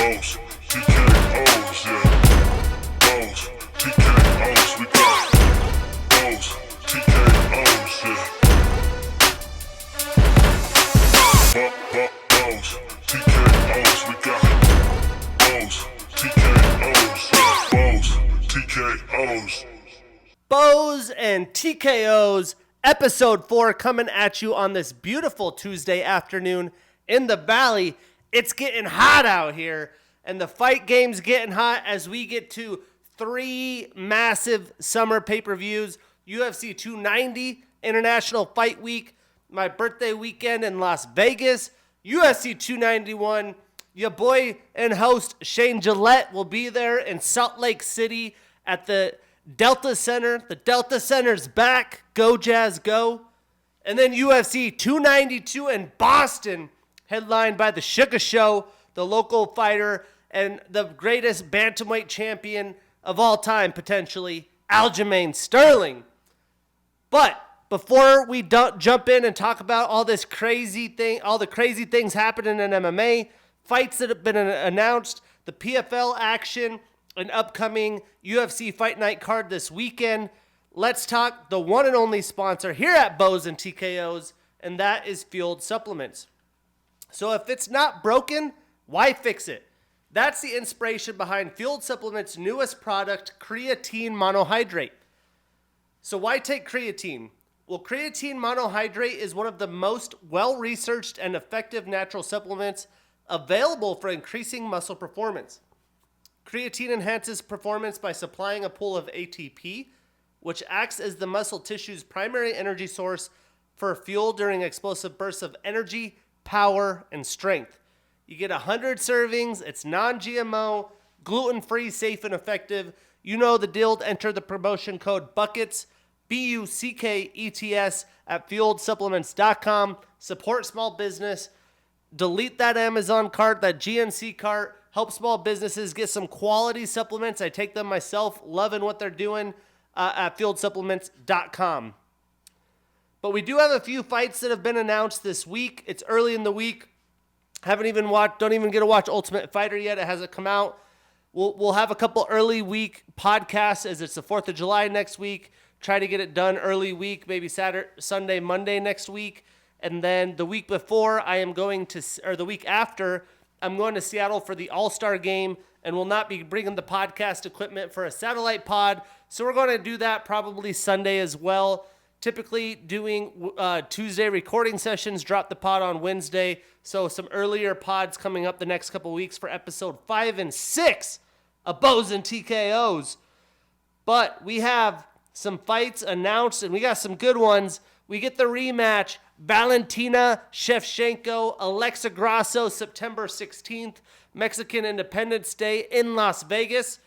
Bows, TKOs, yeah. Bows, TKOs, we got bows, TKOs, yeah. Bows, TKOs, we got bows, TKOs, yeah. Bows, TKOs. Bows and TKOs, episode 4 coming at you on this beautiful Tuesday afternoon in the Valley. It's getting hot out here, and the fight game's getting hot as we get to 3 massive summer pay-per-views. UFC 290, International Fight Week, my birthday weekend in Las Vegas. UFC 291, your boy and host Shane Gillette will be there in Salt Lake City at the Delta Center. The Delta Center's back. Go Jazz, go. And then UFC 292 in Boston, headlined by the Sugar Show, the local fighter and the greatest bantamweight champion of all time, potentially, Aljamain Sterling. But before we jump in and talk about all the crazy things happening in MMA, fights that have been announced, the PFL action, an upcoming UFC Fight Night card this weekend, let's talk the one and only sponsor here at Bows and TKOs, and that is Fueled Supplements. So if it's not broken, why fix it? That's the inspiration behind Fueled Supplements' newest product, creatine monohydrate. So why take creatine? Well, creatine monohydrate is one of the most well-researched and effective natural supplements available for increasing muscle performance. Creatine enhances performance by supplying a pool of ATP, which acts as the muscle tissue's primary energy source for fuel during explosive bursts of energy, power, and strength. You get 100 servings. It's non-GMO, gluten-free, safe, and effective. You know the deal. Enter the promotion code BUCKETS, BUCKETS, at fueledsupplements.com. Support small business. Delete that Amazon cart, that GNC cart. Help small businesses get some quality supplements. I take them myself, loving what they're doing at fueledsupplements.com. But we do have a few fights that have been announced this week. It's early in the week. Don't even get to watch Ultimate Fighter yet. It hasn't come out. We'll have a couple early week podcasts as it's the 4th of July next week. Try to get it done early week, maybe Saturday, Sunday, Monday next week. And then the week before, the week after, I'm going to Seattle for the All-Star game and will not be bringing the podcast equipment for a satellite pod. So we're going to do that probably Sunday as well. Typically doing Tuesday recording sessions, drop the pod on Wednesday. So some earlier pods coming up the next couple weeks for episode 5 and 6 of Bows and TKOs. But we have some fights announced, and we got some good ones. We get the rematch, Valentina Shevchenko, Alexa Grasso, September 16th, Mexican Independence Day in Las Vegas.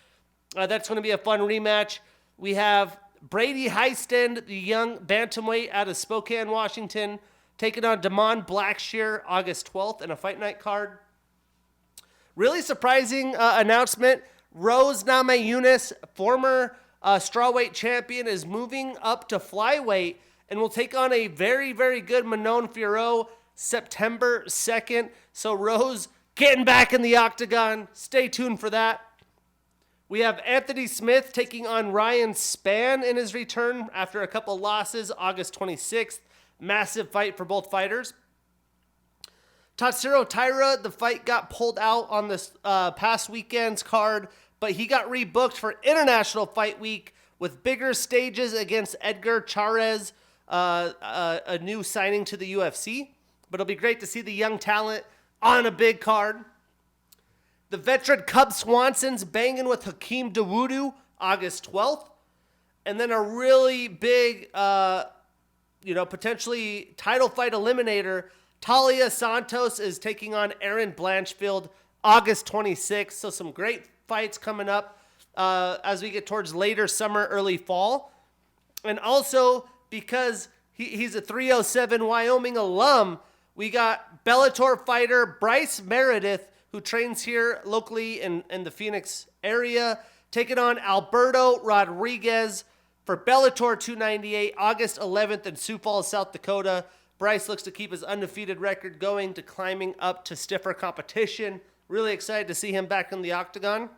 That's going to be a fun rematch. We have Brady Heistend, the young bantamweight out of Spokane, Washington, taking on Damon Blackshear August 12th in a fight night card. Really surprising announcement. Rose Namajunas, former strawweight champion, is moving up to flyweight and will take on a very, very good Manon Fiorot September 2nd. So Rose getting back in the octagon. Stay tuned for that. We have Anthony Smith taking on Ryan Spann in his return after a couple losses, August 26th. Massive fight for both fighters. Tatsuro Taira, the fight got pulled out on this past weekend's card, but he got rebooked for International Fight Week with bigger stages against Edgar Chairez, a new signing to the UFC. But it'll be great to see the young talent on a big card. The veteran Cub Swanson's banging with Hakeem Dawodu August 12th. And then a really big, potentially title fight eliminator, Talia Santos is taking on Erin Blanchfield August 26th. So some great fights coming up as we get towards later summer, early fall. And also, because he's a 307 Wyoming alum, we got Bellator fighter Bryce Meredith, who trains here locally in the Phoenix area, taking on Alberto Rodriguez for Bellator 298, August 11th in Sioux Falls, South Dakota. Bryce looks to keep his undefeated record going to climbing up to stiffer competition Really excited to see him back in the octagon.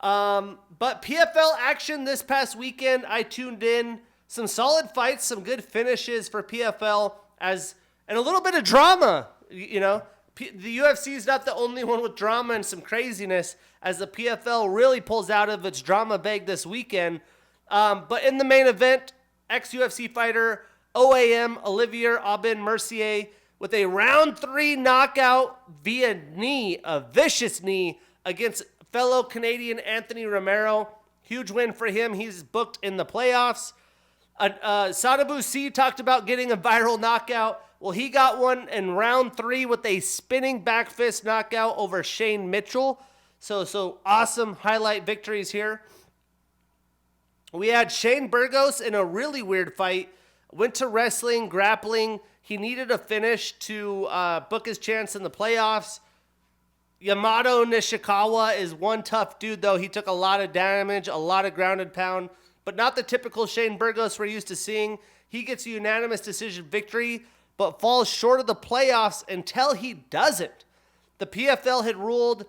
But PFL action this past weekend, I tuned in. Some solid fights, some good finishes for PFL, and a little bit of drama. You know, the UFC is not the only one with drama and some craziness, as the PFL really pulls out of its drama bag this weekend. But in the main event, ex-UFC fighter OAM Olivier Aubin Mercier with a round 3 knockout via knee, a vicious knee, against fellow Canadian Anthony Romero. Huge win for him. He's booked in the playoffs. Sadibou C talked about getting a viral knockout. Well, he got one in round 3 with a spinning back fist knockout over Shane Mitchell. So awesome highlight victories here. We had Shane Burgos in a really weird fight. Went to wrestling, grappling. He needed a finish to book his chance in the playoffs. Yamato Nishikawa is one tough dude, though. He took a lot of damage, a lot of grounded pound, but not the typical Shane Burgos we're used to seeing. He gets a unanimous decision victory, but falls short of the playoffs until he doesn't. The PFL had ruled,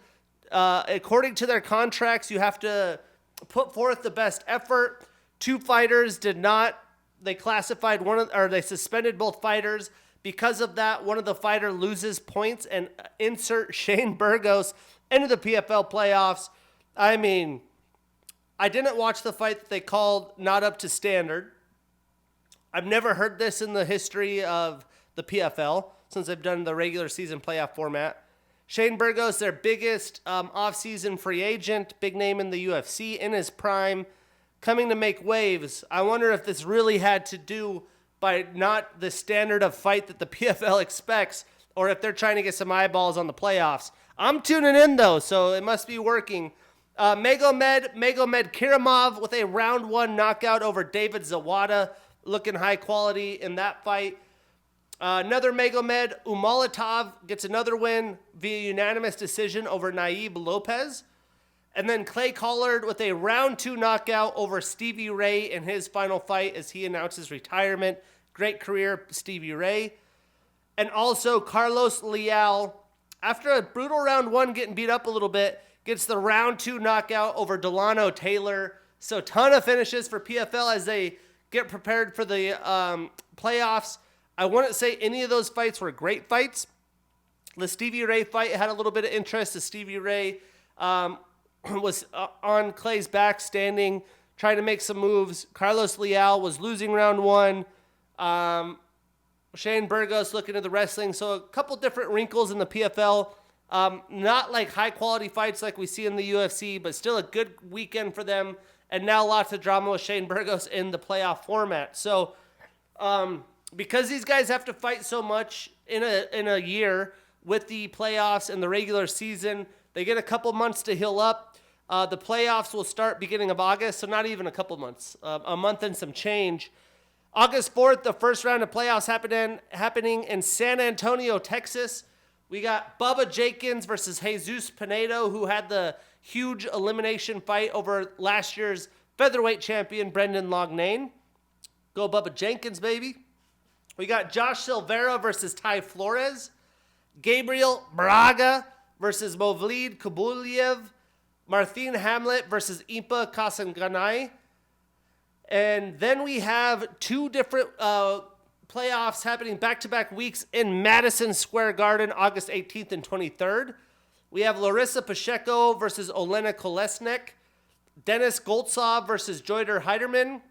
according to their contracts, you have to put forth the best effort. 2 fighters did not. They classified they suspended both fighters. Because of that, one of the fighter loses points and insert Shane Burgos into the PFL playoffs. I mean, I didn't watch the fight that they called not up to standard. I've never heard this in the history of the PFL since they've done the regular season playoff format. Shane Burgos, their biggest off-season free agent, big name in the UFC, in his prime, coming to make waves. I wonder if this really had to do by not the standard of fight that the PFL expects, or if they're trying to get some eyeballs on the playoffs. I'm tuning in, though, so it must be working. Magomed Kirimov with a round 1 knockout over David Zawada, looking high quality in that fight. Another Magomed Umalatov gets another win via unanimous decision over Naib Lopez. And then Clay Collard with a round 2 knockout over Stevie Ray in his final fight as he announces retirement. Great career, Stevie Ray. And also Carlos Leal, after a brutal round 1 getting beat up a little bit, gets the round 2 knockout over Delano Taylor. So ton of finishes for PFL as they get prepared for the playoffs. I wouldn't say any of those fights were great fights. The Stevie Ray fight had a little bit of interest. The Stevie Ray was on Clay's back, standing, trying to make some moves. Carlos Leal was losing round 1. Shane Burgos looking at the wrestling. So a couple different wrinkles in the PFL. Not like high-quality fights like we see in the UFC, but still a good weekend for them. And now lots of drama with Shane Burgos in the playoff format. So because these guys have to fight so much in a year with the playoffs and the regular season, they get a couple months to heal up. The playoffs will start beginning of August, so not even a couple months, a month and some change. August 4th, the first round of playoffs happening in San Antonio, Texas. We got Bubba Jenkins versus Jesus Pinedo, who had the huge elimination fight over last year's featherweight champion, Brendan Loughnane. Go Bubba Jenkins, baby. We got Josh Silveira versus Ty Flores. Gabriel Braga versus Movlid Kubuliev. Martine Hamlet versus Impa Kasanganay. And then we have 2 different playoffs happening back-to-back weeks in Madison Square Garden, August 18th and 23rd. We have Larissa Pacheco versus Olena Kolesnik. Dennis Goltsov versus Joyder Heiderman.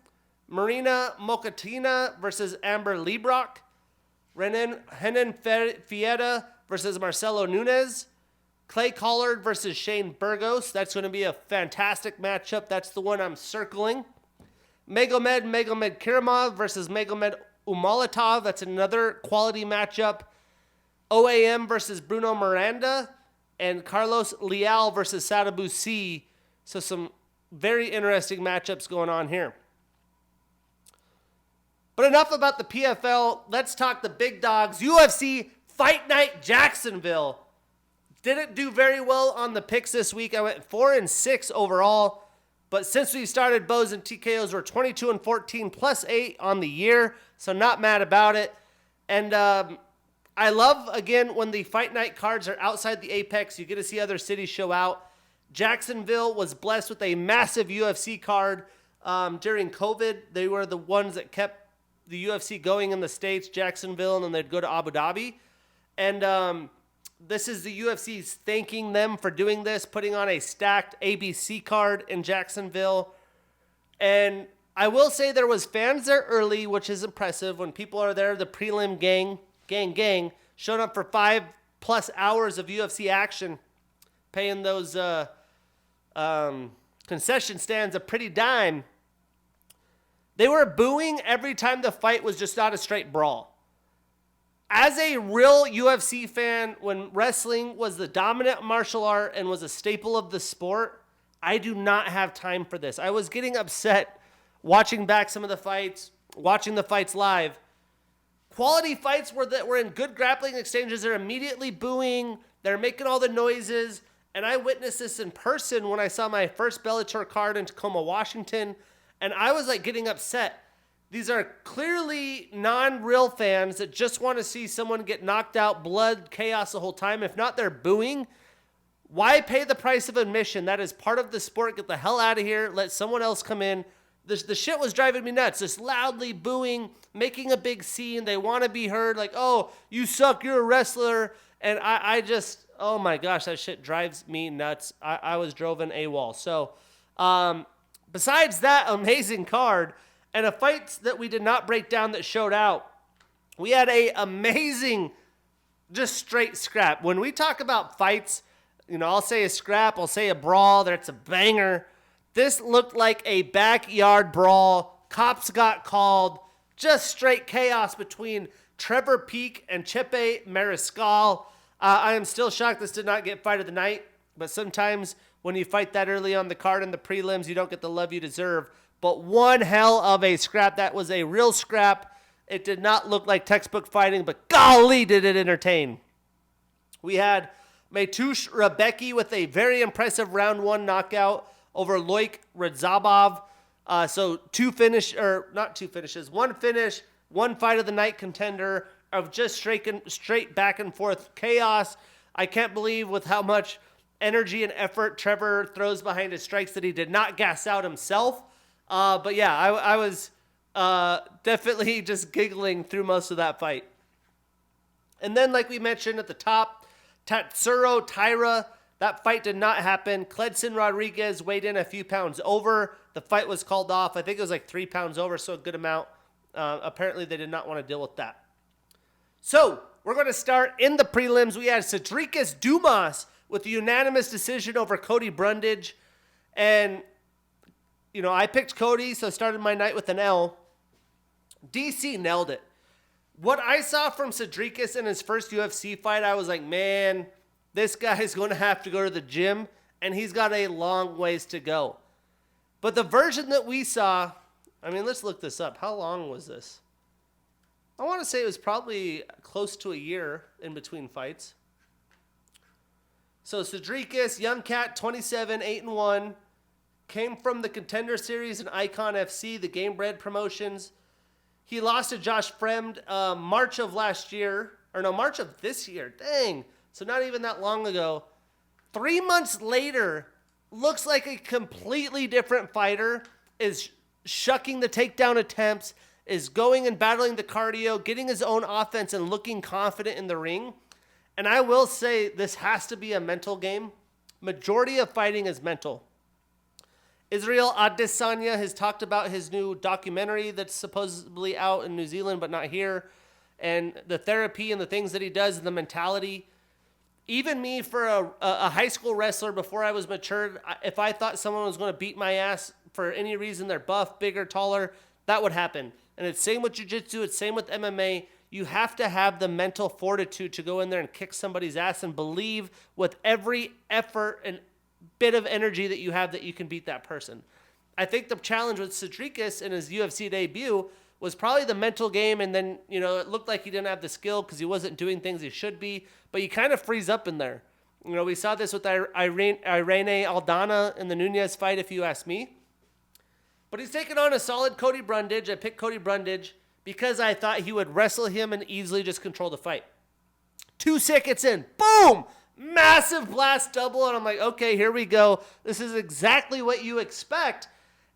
Marina Mokatina versus Amber Liebrock. Henan Fieta versus Marcelo Nunes. Clay Collard versus Shane Burgos. That's going to be a fantastic matchup. That's the one I'm circling. Magomed Kirimov versus Magomed Umalatov. That's another quality matchup. OAM versus Bruno Miranda. And Carlos Leal versus Sadibou C. So some very interesting matchups going on here. But enough about the PFL. Let's talk the big dogs. UFC Fight Night Jacksonville. Didn't do very well on the picks this week. I went 4-6 overall. But since we started Bows and TKOs, we're 22-14 plus 8 on the year. So not mad about it. And I love, again, when the fight night cards are outside the Apex. You get to see other cities show out. Jacksonville was blessed with a massive UFC card during COVID. They were the ones that kept the UFC going in the States, Jacksonville, and then they'd go to Abu Dhabi. And this is the UFC's thanking them for doing this, putting on a stacked ABC card in Jacksonville. And I will say there was fans there early, which is impressive. When people are there, the prelim gang, showed up for 5+ hours of UFC action, paying those concession stands a pretty dime. They were booing every time the fight was just not a straight brawl. As a real UFC fan, when wrestling was the dominant martial art and was a staple of the sport, I do not have time for this. I was getting upset watching back some of the fights, watching the fights live. Quality fights that were in good grappling exchanges, they're immediately booing, they're making all the noises, and I witnessed this in person when I saw my first Bellator card in Tacoma, Washington, and I was like getting upset. These are clearly non-real fans that just want to see someone get knocked out, blood, chaos the whole time. If not, they're booing. Why pay the price of admission? That is part of the sport. Get the hell out of here. Let someone else come in. The shit was driving me nuts. Just loudly booing, making a big scene. They want to be heard. Like, oh, you suck. You're a wrestler. And I just, oh my gosh, that shit drives me nuts. I was driven AWOL. So, besides that amazing card and a fight that we did not break down that showed out, we had a amazing, just straight scrap. When we talk about fights, you know, I'll say a scrap, I'll say a brawl, that's a banger. This looked like a backyard brawl. Cops got called. Just straight chaos between Trevor Peek and Chepe Mariscal. I am still shocked this did not get fight of the night, but sometimes when you fight that early on the card in the prelims, you don't get the love you deserve. But one hell of a scrap. That was a real scrap. It did not look like textbook fighting, but golly, did it entertain. We had Mateusz Rebecki with a very impressive round 1 knockout over Loik Radzhabov. So not two finishes, one finish, one fight of the night contender of just straight back and forth chaos. I can't believe with how much energy and effort Trevor throws behind his strikes that he did not gas out himself. But yeah, I was definitely just giggling through most of that fight. And then, like we mentioned at the top, Tatsuro Taira, that fight did not happen. Cledson Rodriguez weighed in a few pounds over. The fight was called off. I think it was like 3 pounds over, so a good amount. Apparently, they did not want to deal with that. So, we're going to start in the prelims. We had Cedriques Dumas with a unanimous decision over Cody Brundage. And, you know, I picked Cody, so started my night with an L. DC nailed it. What I saw from Cedriques in his first UFC fight, I was like, man, this guy is going to have to go to the gym, and he's got a long ways to go. But the version that we saw, I mean, let's look this up. How long was this? I want to say it was probably close to a year in between fights. So Cedriques, young cat, 27, 8-1, came from the Contender Series and Icon FC, the Game Bread promotions. He lost to Josh Fremd March of this year. Dang. So not even that long ago. 3 months later, looks like a completely different fighter, is shucking the takedown attempts, is going and battling the cardio, getting his own offense and looking confident in the ring. And I will say this has to be a mental game. Majority of fighting is mental. Israel Adesanya has talked about his new documentary that's supposedly out in New Zealand but not here, and the therapy and the things that he does and the mentality. Even me, for a high school wrestler before I was matured, if I thought someone was going to beat my ass for any reason, they're buff, bigger, taller, that would happen. And it's same with jiu-jitsu, it's same with MMA. You have to have the mental fortitude to go in there and kick somebody's ass and believe with every effort and bit of energy that you have that you can beat that person. I think the challenge with Cedriques in his UFC debut was probably the mental game, and then, you know, it looked like he didn't have the skill because he wasn't doing things he should be, but you kind of freeze up in there. You know, we saw this with Irene Aldana in the Nunez fight, if you ask me. But he's taken on a solid Cody Brundage. I picked Cody Brundage because I thought he would wrestle him and easily just control the fight. 2 seconds in, boom, massive blast double. And I'm like, okay, here we go. This is exactly what you expect.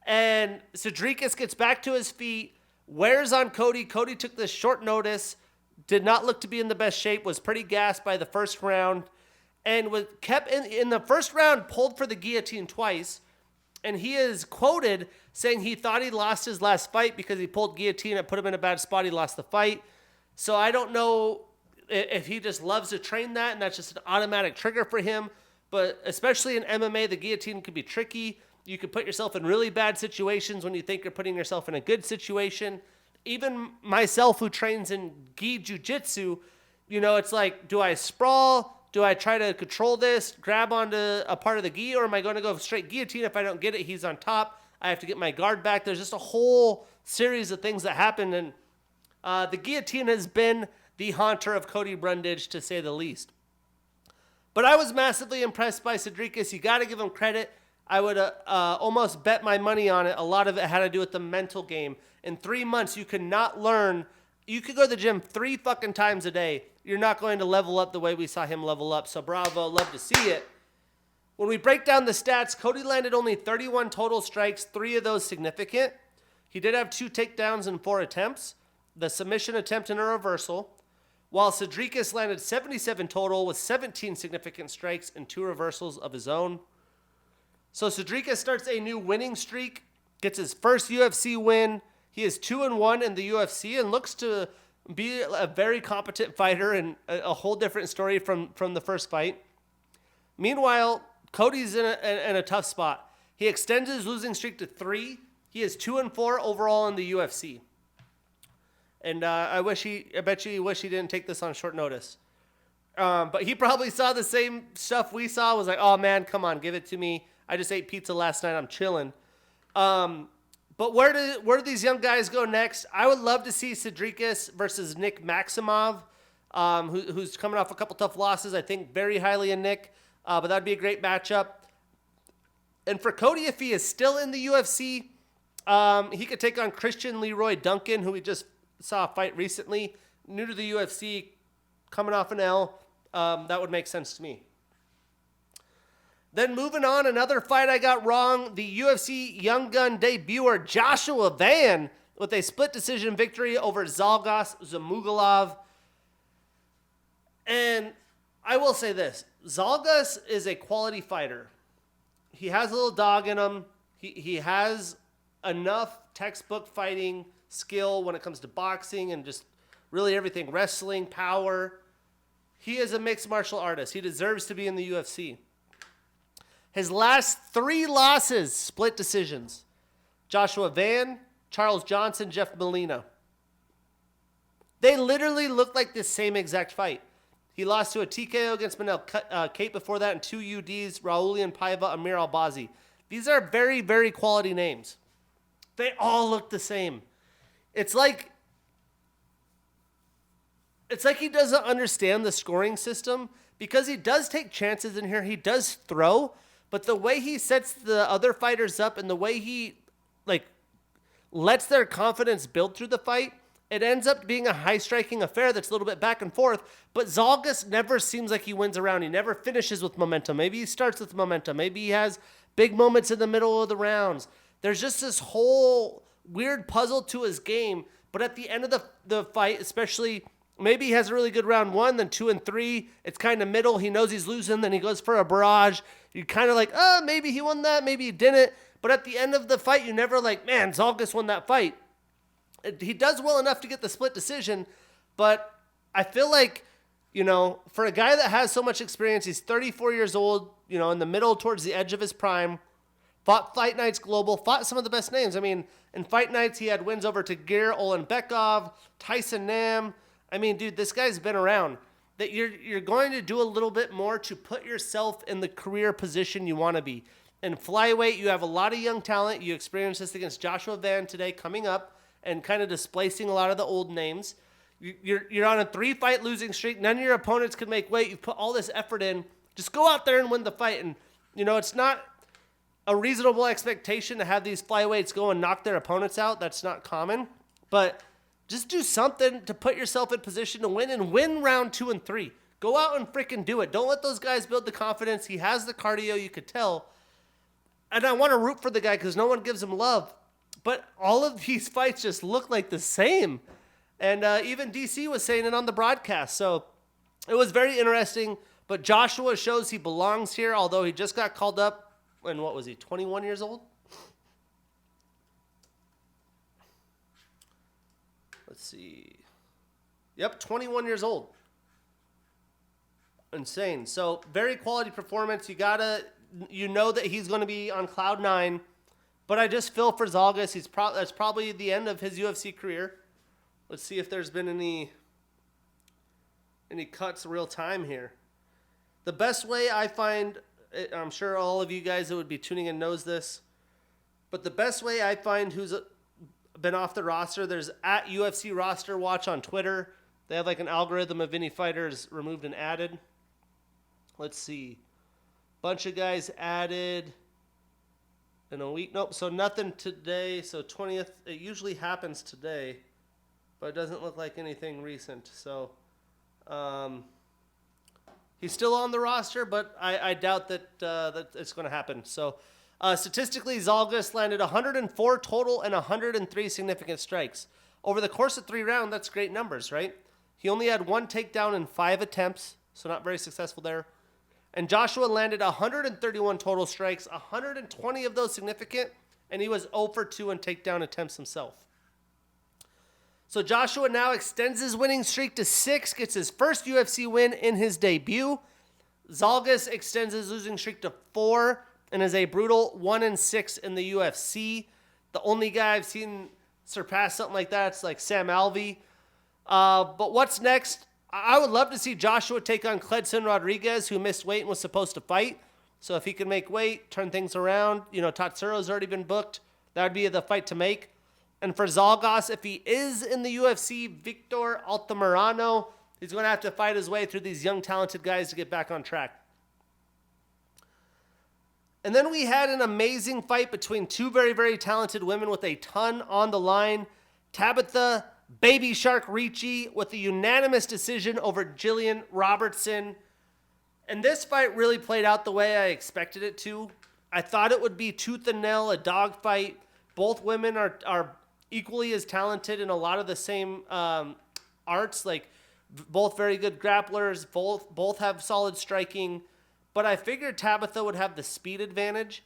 And Cedrikas gets back to his feet, wears on Cody. Cody took this short notice, did not look to be in the best shape, was pretty gassed by the first round, and was kept in the first round, pulled for the guillotine twice. And he is quoted saying he thought he lost his last fight because he pulled guillotine. It put him in a bad spot. He lost the fight. So I don't know if he just loves to train that and that's just an automatic trigger for him. But especially in MMA, the guillotine can be tricky. You can put yourself in really bad situations when you think you're putting yourself in a good situation. Even myself, who trains in gi jiu-jitsu, it's like, do I sprawl? Do I try to control this, grab onto a part of the gi, or am I going to go straight guillotine? If I don't get it, he's on top. I have to get my guard back. There's just a whole series of things that happen, and the guillotine has been the haunter of Cody Brundage, to say the least. But I was massively impressed by Cedrikas. You got to give him credit. I would almost bet my money on it. A lot of it had to do with the mental game. In 3 months, you could not learn. You could go to the gym 3 fucking times a day. You're not going to level up the way we saw him level up. So bravo, love to see it. When we break down the stats, Cody landed only 31 total strikes, 3 of those significant. He did have 2 takedowns and 4 attempts, the submission attempt and a reversal, while Cedrikas landed 77 total with 17 significant strikes and 2 reversals of his own. So Cedrikas starts a new winning streak, gets his first UFC win. He is 2-1 in the UFC and looks to be a very competent fighter, and a whole different story from the first fight. Meanwhile, Cody's in a tough spot. He extends his losing streak to 3. He is 2-4 overall in the UFC. And I bet you he wish he didn't take this on short notice. But he probably saw the same stuff we saw, was like, oh man, come on, give it to me. I just ate pizza last night, I'm chilling. But where do these young guys go next? I would love to see Cedrikas versus Nick Maximov, who's coming off a couple tough losses. I think very highly in Nick, but that'd be a great matchup. And for Cody, if he is still in the UFC, he could take on Christian Leroy Duncan, who we just saw fight recently, new to the UFC, coming off an L. That would make sense to me. Then moving on, another fight I got wrong. The UFC Young Gun debuter Joshua Van with a split decision victory over Zhalgas Zhumagulov. And I will say this. Zhalgas is a quality fighter. He has a little dog in him. He has enough textbook fighting skill when it comes to boxing and just really everything. Wrestling, power. He is a mixed martial artist. He deserves to be in the UFC. His last 3 losses, split decisions. Joshua Van, Charles Johnson, Jeff Molina. They literally looked like the same exact fight. He lost to a TKO against Manel Kate before that, and 2 UDs, Raulian Paiva, Amir Albazi. These are very, very quality names. They all look the same. It's like he doesn't understand the scoring system, because he does take chances in here. He does throw. But the way he sets the other fighters up and the way he lets their confidence build through the fight, it ends up being a high-striking affair that's a little bit back and forth. But Zhalgas never seems like he wins a round. He never finishes with momentum. Maybe he starts with momentum. Maybe he has big moments in the middle of the rounds. There's just this whole weird puzzle to his game. But at the end of the fight, especially, maybe he has a really good round 1, then 2 and 3. It's kind of middle. He knows he's losing. Then he goes for a barrage. You're kind of like, oh, maybe he won that. Maybe he didn't. But at the end of the fight, you're never like, man, Zhalgas won that fight. He does well enough to get the split decision. But I feel like, for a guy that has so much experience, he's 34 years old, in the middle towards the edge of his prime, fought Fight Nights Global, fought some of the best names. I mean, in Fight Nights, he had wins over Tagir Olenbekov, Tyson Nam. I mean, dude, this guy's been around. That you're going to do a little bit more to put yourself in the career position you want to be. In flyweight, you have a lot of young talent. You experienced this against Joshua Van today coming up and kind of displacing a lot of the old names. You're on a 3-fight losing streak. None of your opponents can make weight. You've put all this effort in. Just go out there and win the fight. And, it's not a reasonable expectation to have these flyweights go and knock their opponents out. That's not common. But just do something to put yourself in position to win, and win round 2 and 3. Go out and freaking do it. Don't let those guys build the confidence. He has the cardio, you could tell. And I want to root for the guy because no one gives him love. But all of these fights just look like the same. And even DC was saying it on the broadcast. So it was very interesting. But Joshua shows he belongs here, although he just got called up. And what was he, 21 years old? Let's see. Yep, 21 years old. Insane. So very quality performance. You know that he's going to be on cloud 9. But I just feel for Zalgas, that's probably the end of his UFC career. Let's see if there's been any cuts real time here. The best way I find, I'm sure all of you guys that would be tuning in knows this, but the best way I find who's been off the roster, there's at UFC Roster Watch on Twitter. They have like an algorithm of any fighters removed and added. Let's see. Bunch of guys added in a week. Nope, so nothing today. So 20th, it usually happens today, but it doesn't look like anything recent. So he's still on the roster, but I doubt that it's going to happen. So statistically, Zalgas landed 104 total and 103 significant strikes. Over the course of 3 rounds, that's great numbers, right? He only had 1 takedown in 5 attempts, so not very successful there. And Joshua landed 131 total strikes, 120 of those significant, and he was 0 for 2 in takedown attempts himself. So Joshua now extends his winning streak to 6, gets his first UFC win in his debut. Zalgas extends his losing streak to 4 and is a brutal 1-6 in the UFC. The only guy I've seen surpass something like that is like Sam Alvey. But what's next? I would love to see Joshua take on Cledson Rodriguez, who missed weight and was supposed to fight. So if he can make weight, turn things around, Tatsuro's already been booked. That would be the fight to make. And for Zalgas, if he is in the UFC, Victor Altamirano, he's going to have to fight his way through these young, talented guys to get back on track. And then we had an amazing fight between 2 very, very talented women with a ton on the line. Tabitha Baby Shark Ricci with a unanimous decision over Jillian Robertson. And this fight really played out the way I expected it to. I thought it would be tooth and nail, a dog fight. Both women are equally as talented in a lot of the same arts, like both very good grapplers, both have solid striking. But I figured Tabitha would have the speed advantage.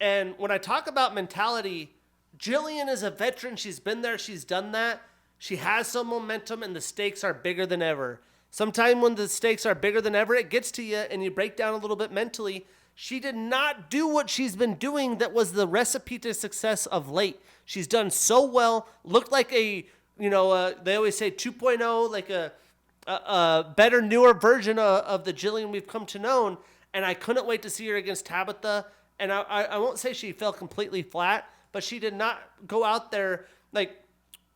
And when I talk about mentality, Jillian is a veteran. She's been there. She's done that. She has some momentum, and the stakes are bigger than ever. Sometime when the stakes are bigger than ever, it gets to you, and you break down a little bit mentally. She did not do what she's been doing that was the recipe to success of late. She's done so well, looked like they always say 2.0, like a better, newer version of the Jillian we've come to know. And I couldn't wait to see her against Tabitha. And I won't say she fell completely flat, but she did not go out there like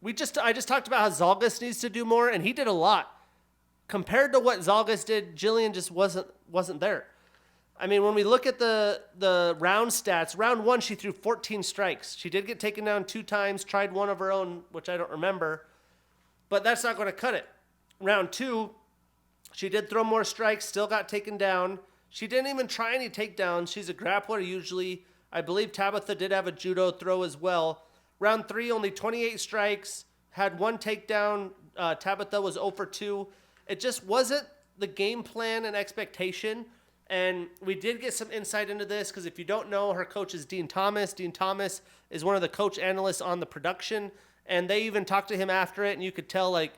I just talked about how Zalgas needs to do more, and he did a lot. Compared to what Zalgas did, Jillian just wasn't there. I mean, when we look at the round stats, round 1, she threw 14 strikes. She did get taken down 2 times, tried one of her own, which I don't remember, but that's not going to cut it. Round 2, she did throw more strikes, still got taken down. She didn't even try any takedowns. She's a grappler usually. I believe Tabitha did have a judo throw as well. Round 3, only 28 strikes, had 1 takedown. Tabitha was 0 for 2. It just wasn't the game plan and expectation. And we did get some insight into this because if you don't know, her coach is Dean Thomas. Dean Thomas is one of the coach analysts on the production. And they even talked to him after it, and you could tell, they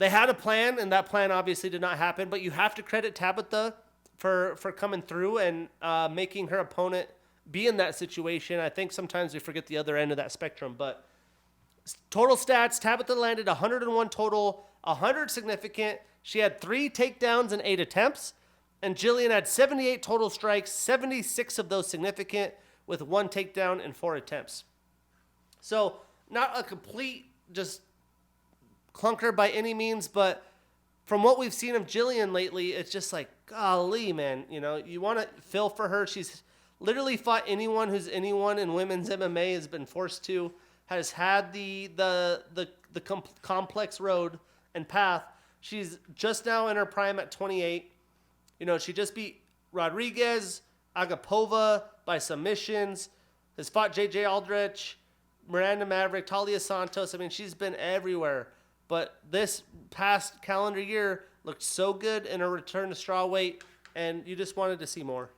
had a plan, and that plan obviously did not happen. But you have to credit Tabitha for coming through and making her opponent be in that situation. I think sometimes we forget the other end of that spectrum. But total stats, Tabitha landed 101 total, 100 significant. She had 3 takedowns and 8 attempts. And Jillian had 78 total strikes, 76 of those significant, with 1 takedown and 4 attempts. So not a complete just clunker by any means, but from what we've seen of Jillian lately, it's just like, golly, man. You want to feel for her. She's literally fought anyone who's anyone in women's MMA, has been forced to, has had the complex road and path. She's just now in her prime at 28. You know, she just beat Rodriguez, Agapova by submissions, has fought J.J. Aldrich, Miranda Maverick, Talia Santos. I mean, she's been everywhere. But this past calendar year looked so good in her return to strawweight, and you just wanted to see more.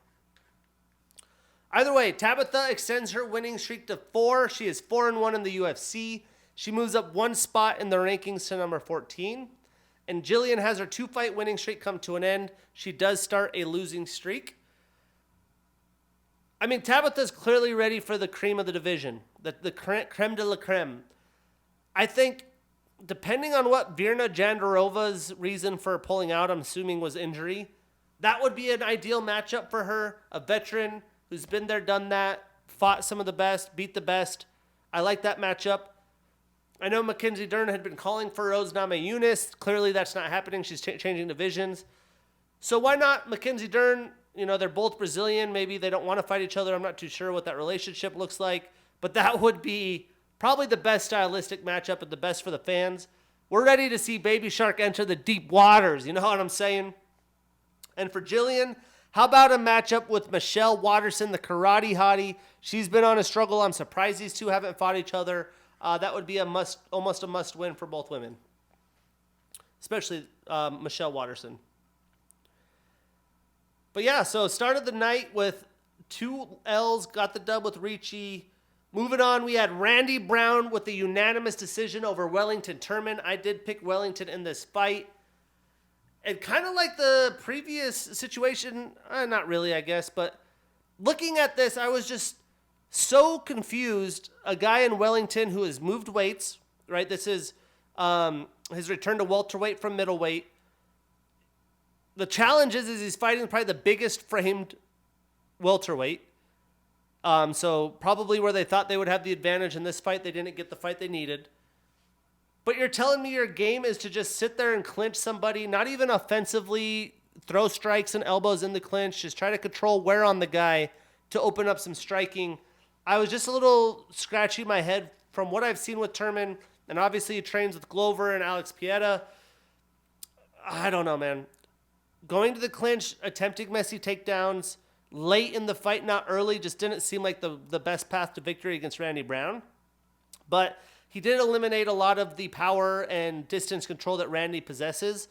Either way, Tabitha extends her winning streak to 4. She is 4-1 in the UFC. She moves up 1 spot in the rankings to number 14. And Jillian has her 2-fight winning streak come to an end. She does start a losing streak. I mean, Tabitha's clearly ready for the cream of the division, the creme de la creme. I think, depending on what Virna Jandarova's reason for pulling out, I'm assuming was injury, that would be an ideal matchup for her. A veteran who's been there, done that, fought some of the best, beat the best. I like that matchup. I know Mackenzie Dern had been calling for Rose Namajunas. Clearly that's not happening. She's changing divisions. So why not Mackenzie Dern? You know, they're both Brazilian. Maybe they don't want to fight each other. I'm not too sure what that relationship looks like. But that would be probably the best stylistic matchup and the best for the fans. We're ready to see Baby Shark enter the deep waters. You know what I'm saying? And for Jillian, how about a matchup with Michelle Watterson, the karate hottie? She's been on a struggle. I'm surprised these two haven't fought each other. That would be almost a must-win for both women, especially Michelle Watterson. But yeah, so started the night with 2 L's, got the dub with Ricci. Moving on, we had Randy Brown with the unanimous decision over Wellington Turman. I did pick Wellington in this fight. And kind of like the previous situation, not really, I guess, but looking at this, I was just so confused. A guy in Wellington who has moved weights, right? This is his return to welterweight from middleweight. The challenge is he's fighting probably the biggest framed welterweight. So probably where they thought they would have the advantage in this fight, they didn't get the fight they needed. But you're telling me your game is to just sit there and clinch somebody, not even offensively throw strikes and elbows in the clinch, just try to control wear on the guy to open up some striking. I was just a little scratching my head from what I've seen with Turman, and obviously he trains with Glover and Alex Pieta. I don't know, man. Going to the clinch, attempting messy takedowns, late in the fight, not early, just didn't seem like the best path to victory against Randy Brown. But he did eliminate a lot of the power and distance control that Randy possesses.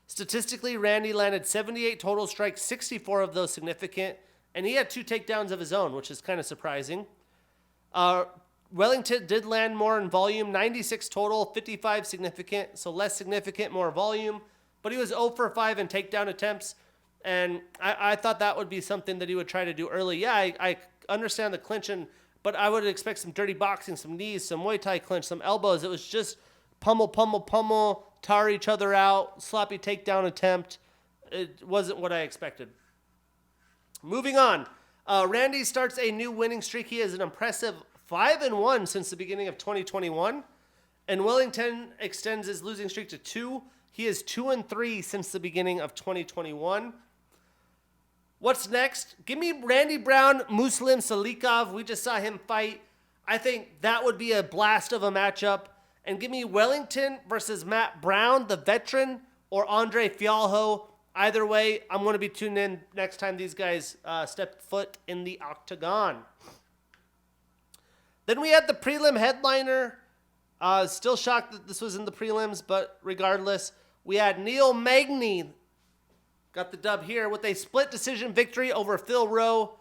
Statistically, Randy landed 78 total strikes, 64 of those significant, and he had 2 takedowns of his own, which is kind of surprising. Wellington did land more in volume, 96 total, 55 significant, so less significant, more volume. But he was 0 for 5 in takedown attempts, and I thought that would be something that he would try to do early. Yeah, I understand the clinching, but I would expect some dirty boxing, some knees, some Muay Thai clinch, some elbows. It was just pummel, tar each other out, sloppy takedown attempt. It wasn't what I expected. Moving on, Randy starts a new winning streak. He has an impressive 5-1 since the beginning of 2021, and Wellington extends his losing streak to 2. He is 2-3 since the beginning of 2021. What's next? Give me Randy Brown, Muslim Salikov. We just saw him fight. I think that would be a blast of a matchup. And give me Wellington versus Matt Brown, the veteran, or Andre Fialho. Either way, I'm going to be tuned in next time these guys step foot in the octagon. Then we had the prelim headliner. Still shocked that this was in the prelims, but regardless, we had Neil Magny, got the dub here, with a split decision victory over Phil Rowe.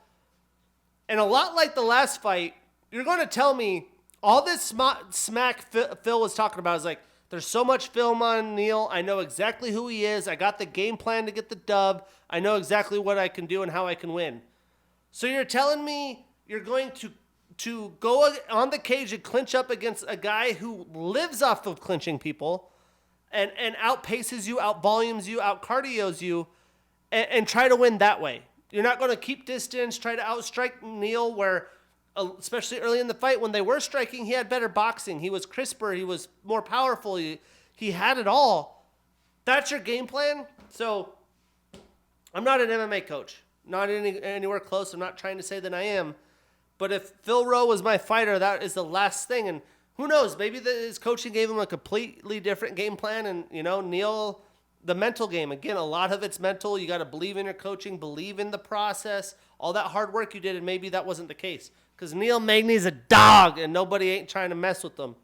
And a lot like the last fight, you're going to tell me all this smack Phil was talking about is like, there's so much film on Neil. I know exactly who he is. I got the game plan to get the dub. I know exactly what I can do and how I can win. So you're telling me you're going to go on the cage and clinch up against a guy who lives off of clinching people and outpaces you, outvolumes you, outcardios you, and try to win that way. You're not going to keep distance, try to outstrike Neil, where, especially early in the fight, when they were striking, he had better boxing. He was crisper. He was more powerful. He had it all. That's your game plan? So I'm not an MMA coach. Not anywhere close. I'm not trying to say that I am. But if Phil Rowe was my fighter, that is the last thing. And who knows? Maybe his coaching gave him a completely different game plan. And, Neil the mental game. Again, a lot of it's mental. You got to believe in your coaching, believe in the process, all that hard work you did, and maybe that wasn't the case. Because Neil Magny's a dog, and nobody ain't trying to mess with them.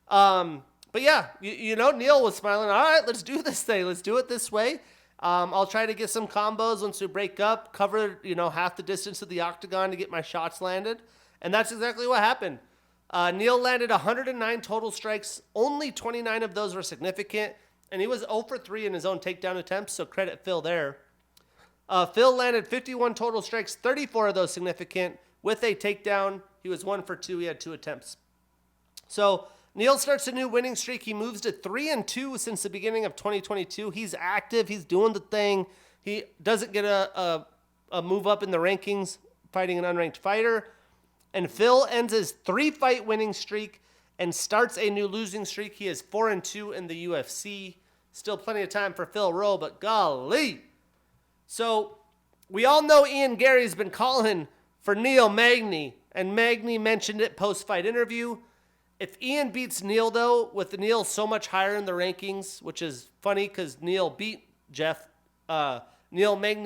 But yeah, Neil was smiling. All right, let's do this thing. Let's do it this way. I'll try to get some combos once we break up, cover, half the distance of the octagon to get my shots landed. And that's exactly what happened. Neil landed 109 total strikes. Only 29 of those were significant. And he was 0 for 3 in his own takedown attempts, so credit Phil there. Phil landed 51 total strikes, 34 of those significant. With a takedown, he was 1 for 2. He had 2 attempts. So Neil starts a new winning streak. He moves to 3-2 since the beginning of 2022. He's active. He's doing the thing. He doesn't get a move up in the rankings, fighting an unranked fighter. And Phil ends his 3-fight winning streak and starts a new losing streak. He is 4-2 in the UFC. Still plenty of time for Phil Rowe, but golly. So we all know Ian Gary's been calling for Neil Magny, and Magny mentioned it post-fight interview. If Ian beats Neil, though, with Neil so much higher in the rankings, which is funny because Neil Magny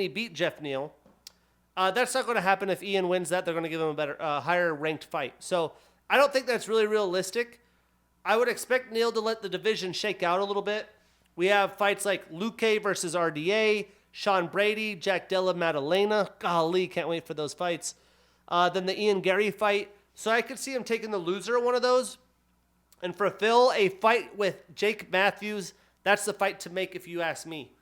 beat Jeff Neal. That's not going to happen if Ian wins that. They're going to give him a better, higher ranked fight. So I don't think that's really realistic. I would expect Neil to let the division shake out a little bit. We have fights like Luque versus RDA, Sean Brady, Jack Della Maddalena. Golly, can't wait for those fights. Then the Ian Gary fight. So I could see him taking the loser of one of those. And for Phil, a fight with Jake Matthews, that's the fight to make if you ask me.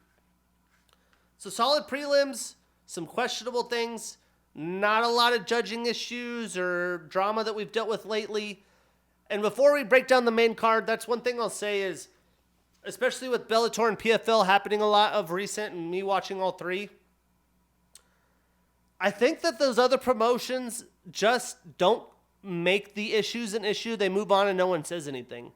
So solid prelims, some questionable things, not a lot of judging issues or drama that we've dealt with lately. And before we break down the main card, that's one thing I'll say is, especially with Bellator and PFL happening a lot of recent and me watching all three, I think that those other promotions just don't make the issues an issue. They move on and no one says anything.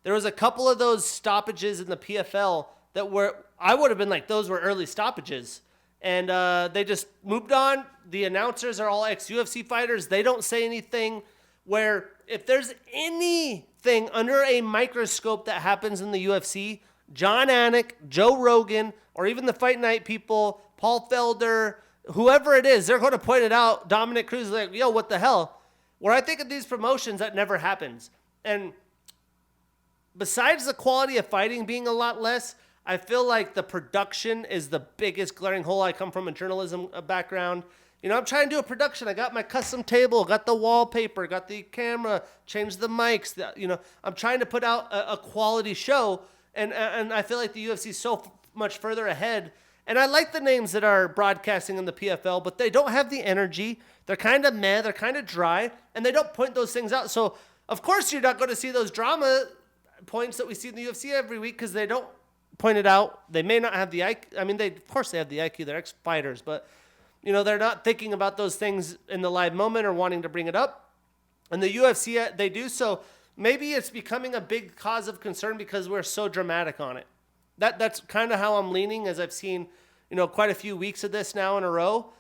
There was a couple of those stoppages in the PFL that I would have been like, those were early stoppages. And they just moved on. The announcers are all ex-UFC fighters. They don't say anything. Where if there's anything under a microscope that happens in the UFC, John Anik, Joe Rogan, or even the Fight Night people, Paul Felder, whoever it is, they're going to point it out. Dominic Cruz is like, yo, what the hell? Where I think of these promotions, that never happens. And besides the quality of fighting being a lot less, I feel like the production is the biggest glaring hole. I come from a journalism background. I'm trying to do a production. I got my custom table, got the wallpaper, got the camera, changed the mics. I'm trying to put out a quality show, and I feel like the UFC is so much further ahead. And I like the names that are broadcasting in the PFL, but they don't have the energy. They're kind of meh. They're kind of dry, and they don't point those things out. So, of course, you're not going to see those drama points that we see in the UFC every week because they don't point it out. They may not have the IQ. I mean, of course they have the IQ. They're ex-fighters, but they're not thinking about those things in the live moment or wanting to bring it up. And the UFC, they do. So maybe it's becoming a big cause of concern because we're so dramatic on it. That's kind of how I'm leaning, as I've seen, quite a few weeks of this now in a row,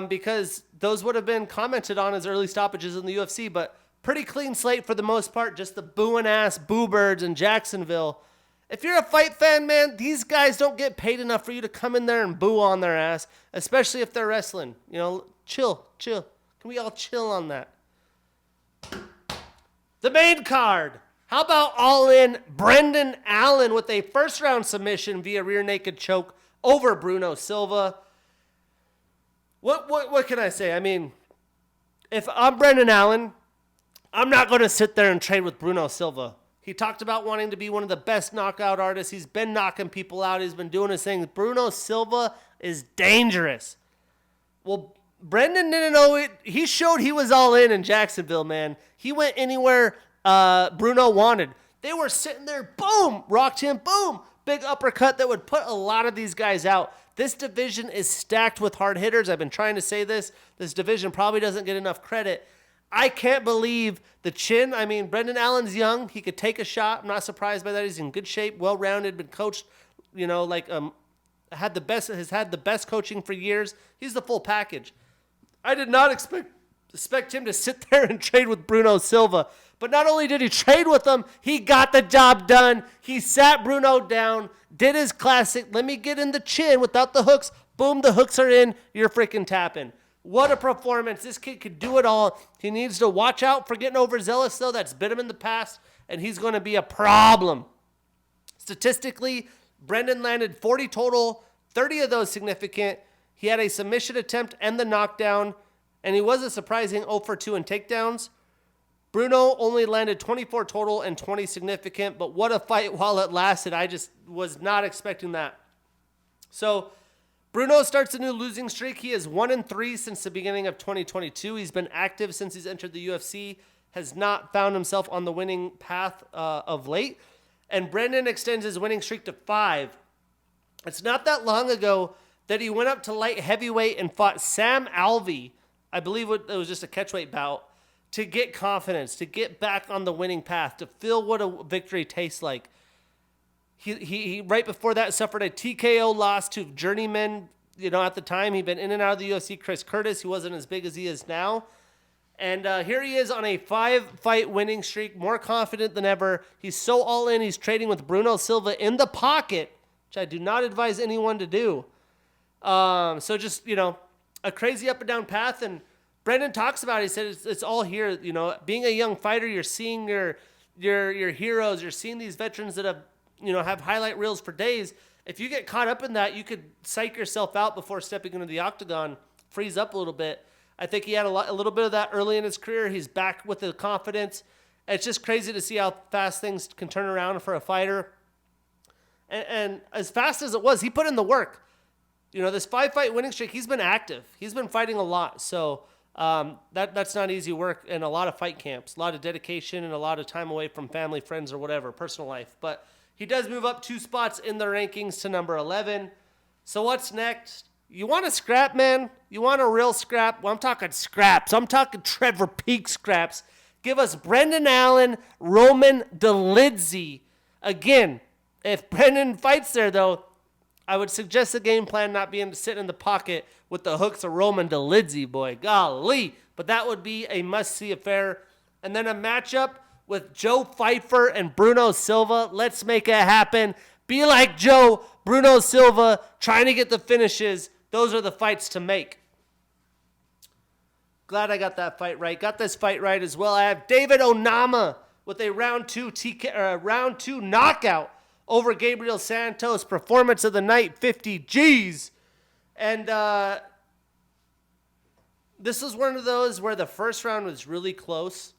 because those would have been commented on as early stoppages in the UFC, but pretty clean slate for the most part, just the booing ass boo birds in Jacksonville. If you're a fight fan, man, these guys don't get paid enough for you to come in there and boo on their ass, especially if they're wrestling. Chill. Can we all chill on that? The main card. How about All In Brendan Allen with a first-round submission via rear naked choke over Bruno Silva? What can I say? I mean, if I'm Brendan Allen, I'm not going to sit there and trade with Bruno Silva. He talked about wanting to be one of the best knockout artists. He's been knocking people out. He's been doing his thing. Bruno Silva is dangerous. Well, Brendan didn't know it. He showed he was all in Jacksonville, man. He went anywhere Bruno wanted. They were sitting there, boom, rocked him, boom. Big uppercut that would put a lot of these guys out. This division is stacked with hard hitters. I've been trying to say this. This division probably doesn't get enough credit. I can't believe the chin. I mean, Brendan Allen's young. He could take a shot. I'm not surprised by that. He's in good shape, well-rounded, been coached, has had the best coaching for years. He's the full package. I did not expect expect him to sit there and trade with Bruno Silva. But not only did he trade with him, he got the job done. He sat Bruno down, did his classic, let me get in the chin without the hooks. Boom, the hooks are in. You're freaking tapping. What a performance. This kid could do it all. He needs to watch out for getting overzealous, though. That's bit him in the past, and he's going to be a problem. Statistically, Brendan landed 40 total, 30 of those significant. He had a submission attempt and the knockdown, and he was a surprising 0 for 2 in takedowns. Bruno only landed 24 total and 20 significant, but what a fight while it lasted. I just was not expecting that. So Bruno starts a new losing streak. He is 1-3 since the beginning of 2022. He's been active since he's entered the UFC, has not found himself on the winning path of late. And Brendan extends his winning streak to 5. It's not that long ago that he went up to light heavyweight and fought Sam Alvey. I believe it was just a catchweight bout, to get confidence, to get back on the winning path, to feel what a victory tastes like. He right before that suffered a TKO loss to journeyman. At the time, he'd been in and out of the UFC, Chris Curtis. He wasn't as big as he is now. And here he is on a 5-fight winning streak, more confident than ever. He's so all in. He's trading with Bruno Silva in the pocket, which I do not advise anyone to do. So just, a crazy up and down path. And Brendan talks about it. He said it's all here. Being a young fighter, you're seeing your heroes. You're seeing these veterans that have highlight reels for days. If you get caught up in that, you could psych yourself out before stepping into the octagon, freeze up a little bit. I think he had a little bit of that early in his career. He's back with the confidence. It's just crazy to see how fast things can turn around for a fighter. And as fast as it was, he put in the work. This 5-fight winning streak, he's been active. He's been fighting a lot. So that's not easy work, and a lot of fight camps, a lot of dedication, and a lot of time away from family, friends, or whatever, personal life. But he does move up 2 spots in the rankings to number 11. So what's next? You want a scrap, man? You want a real scrap? Well, I'm talking scraps. I'm talking Trevor Peak scraps. Give us Brendan Allen, Roman Dolidze. Again, if Brendan fights there, though, I would suggest the game plan not being to sit in the pocket with the hooks of Roman Dolidze, boy. Golly. But that would be a must-see affair. And then a matchup with Joe Pfeiffer and Bruno Silva. Let's make it happen. Be like Joe, Bruno Silva, trying to get the finishes. Those are the fights to make. Glad I got that fight right. Got this fight right as well. I have David Onama with a round 2 knockout over Gabriel Santos. Performance of the night, 50 G's. And this was one of those where the first round was really close.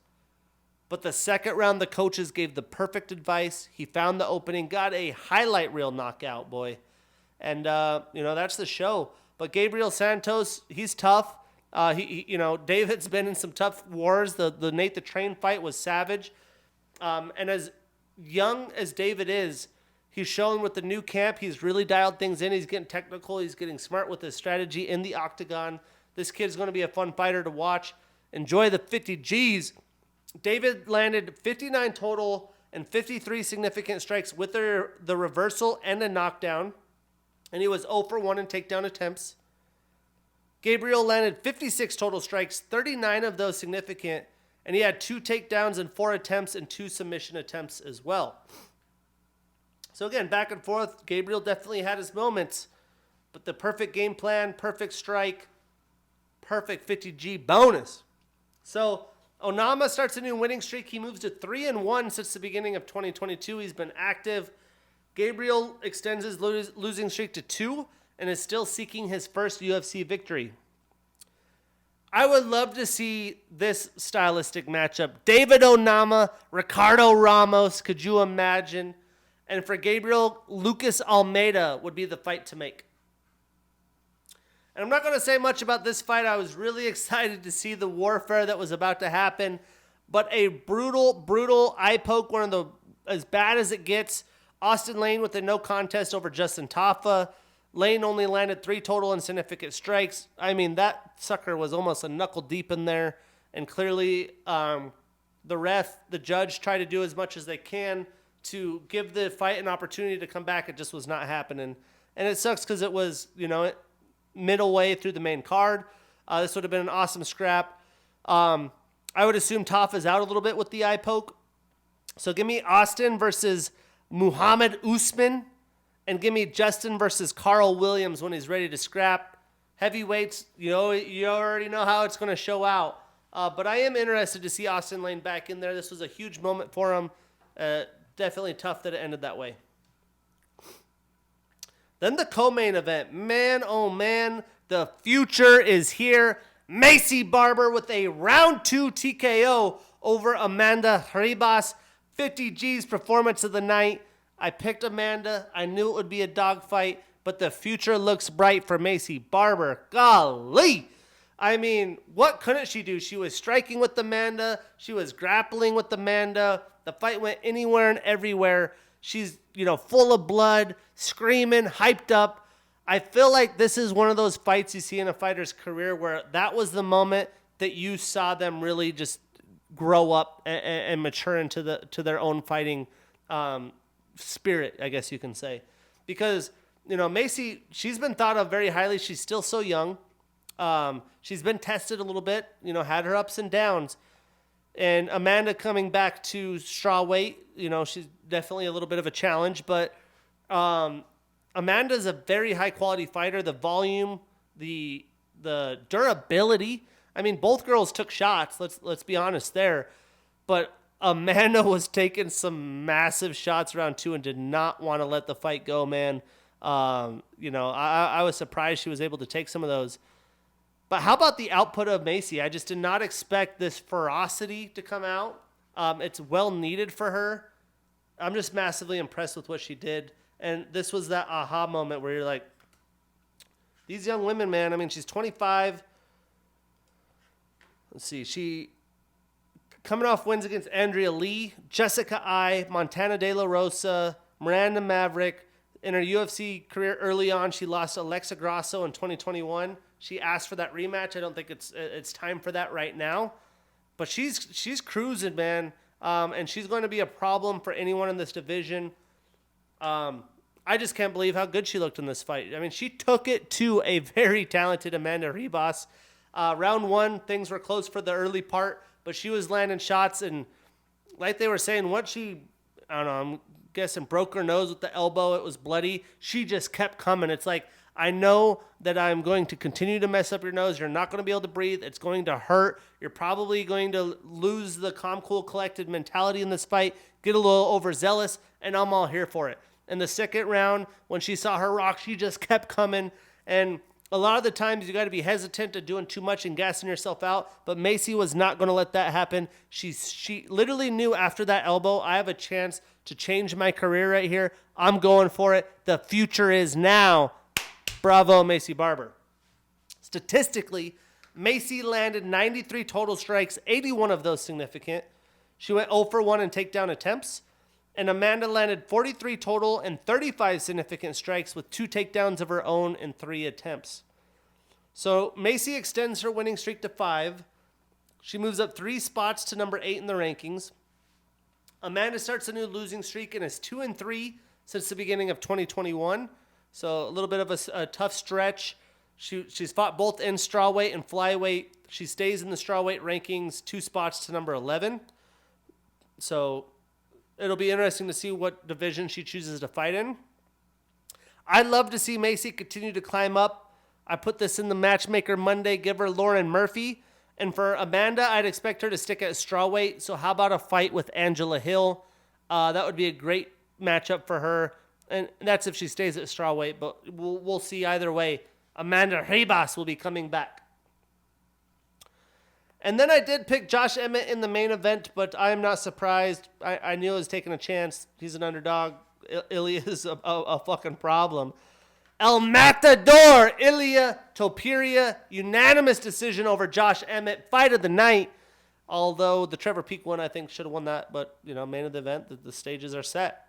But the second round, the coaches gave the perfect advice. He found the opening, got a highlight reel knockout, boy. And, that's the show. But Gabriel Santos, he's tough. David's been in some tough wars. The Nate the Train fight was savage. And as young as David is, he's shown with the new camp, he's really dialed things in. He's getting technical. He's getting smart with his strategy in the octagon. This kid's going to be a fun fighter to watch. Enjoy the 50 G's. David landed 59 total and 53 significant strikes with the reversal and a knockdown. And he was 0 for 1 in takedown attempts. Gabriel landed 56 total strikes, 39 of those significant. And he had 2 takedowns and 4 attempts and 2 submission attempts as well. So again, back and forth. Gabriel definitely had his moments. But the perfect game plan, perfect strike, perfect 50G bonus. So Onama starts a new winning streak. He moves to 3-1 since the beginning of 2022. He's been active. Gabriel extends his losing streak to 2 and is still seeking his first UFC victory. I would love to see this stylistic matchup. David Onama, Ricardo Ramos, could you imagine? And for Gabriel, Lucas Almeida would be the fight to make. And I'm not going to say much about this fight. I was really excited to see the warfare that was about to happen. But a brutal eye poke, one of the as bad as it gets. Austin Lane with a no contest over Justin Tafa. Lane only landed 3 total insignificant strikes. I mean, that sucker was almost a knuckle deep in there. And clearly, the judge tried to do as much as they can to give the fight an opportunity to come back. It just was not happening. And it sucks because it was, middle way through the main card. This would have been an awesome scrap. I would assume Toph is out a little bit with the eye poke. So give me Austin versus Muhammad Usman. And give me Justin versus Carl Williams when he's ready to scrap. Heavyweights, you already know how it's going to show out. But I am interested to see Austin Lane back in there. This was a huge moment for him. Definitely tough that it ended that way. Then the co-main event. Man, oh man, the future is here. Maybe Barber with a round 2 TKO over Amanda Ribas. 50 G's performance of the night. I picked Amanda. I knew it would be a dogfight, but the future looks bright for Maybe Barber. Golly! I mean, what couldn't she do? She was striking with Amanda. She was grappling with Amanda. The fight went anywhere and everywhere. She's, full of blood, screaming, hyped up. I feel like this is one of those fights you see in a fighter's career where that was the moment that you saw them really just grow up and mature into their own fighting spirit, I guess you can say. Because, Maybe, she's been thought of very highly. She's still so young. She's been tested a little bit, had her ups and downs. And Amanda coming back to straw weight, she's definitely a little bit of a challenge. But Amanda's a very high-quality fighter. The volume, the durability. I mean, both girls took shots. Let's be honest there. But Amanda was taking some massive shots round 2 and did not want to let the fight go, man. I was surprised she was able to take some of those. But how about the output of Maybe? I just did not expect this ferocity to come out. It's well needed for her. I'm just massively impressed with what she did. And this was that aha moment where you're like, these young women, man, I mean, she's 25. Let's see, she coming off wins against Andrea Lee, Jessica Ai, Montana De La Rosa, Miranda Maverick. In her UFC career early on, she lost Alexa Grasso in 2021. She asked for that rematch. I don't think it's time for that right now. But she's cruising, man. And she's going to be a problem for anyone in this division. I just can't believe how good she looked in this fight. I mean, she took it to a very talented Amanda Ribas. Round 1, things were close for the early part, but she was landing shots. And like they were saying, once she, I don't know, I'm guessing broke her nose with the elbow, it was bloody. She just kept coming. It's like, I know that I'm going to continue to mess up your nose. You're not going to be able to breathe. It's going to hurt. You're probably going to lose the calm, cool, collected mentality in this fight, get a little overzealous, and I'm all here for it. In the second round, when she saw her rock, she just kept coming. And a lot of the times you got to be hesitant to doing too much and gassing yourself out. But Maybe was not going to let that happen. She literally knew after that elbow, I have a chance to change my career right here. I'm going for it. The future is now. Bravo, Maybe Barber. Statistically, Maybe landed 93 total strikes, 81 of those significant. She went 0 for 1 in takedown attempts. And Amanda landed 43 total and 35 significant strikes with 2 takedowns of her own and 3 attempts. So Maybe extends her winning streak to 5. She moves up 3 spots to number 8 in the rankings. Amanda starts a new losing streak and is 2-3 since the beginning of 2021. So a little bit of a tough stretch. She's fought both in strawweight and flyweight. She stays in the strawweight rankings 2 spots to number 11. So it'll be interesting to see what division she chooses to fight in. I'd love to see Maybe continue to climb up. I put this in the Matchmaker Monday, give her Lauren Murphy. And for Amanda, I'd expect her to stick at strawweight. So how about a fight with Angela Hill? That would be a great matchup for her. And that's if she stays at strawweight, but we'll see either way. Amanda Ribas will be coming back. And then I did pick Josh Emmett in the main event, but I am not surprised. I knew I was taking a chance. He's an underdog. Ilya is a fucking problem. El Matador, Ilya Topuria, unanimous decision over Josh Emmett. Fight of the night. Although the Trevor Peek one, I think, should have won that. But, main of the event, the stages are set.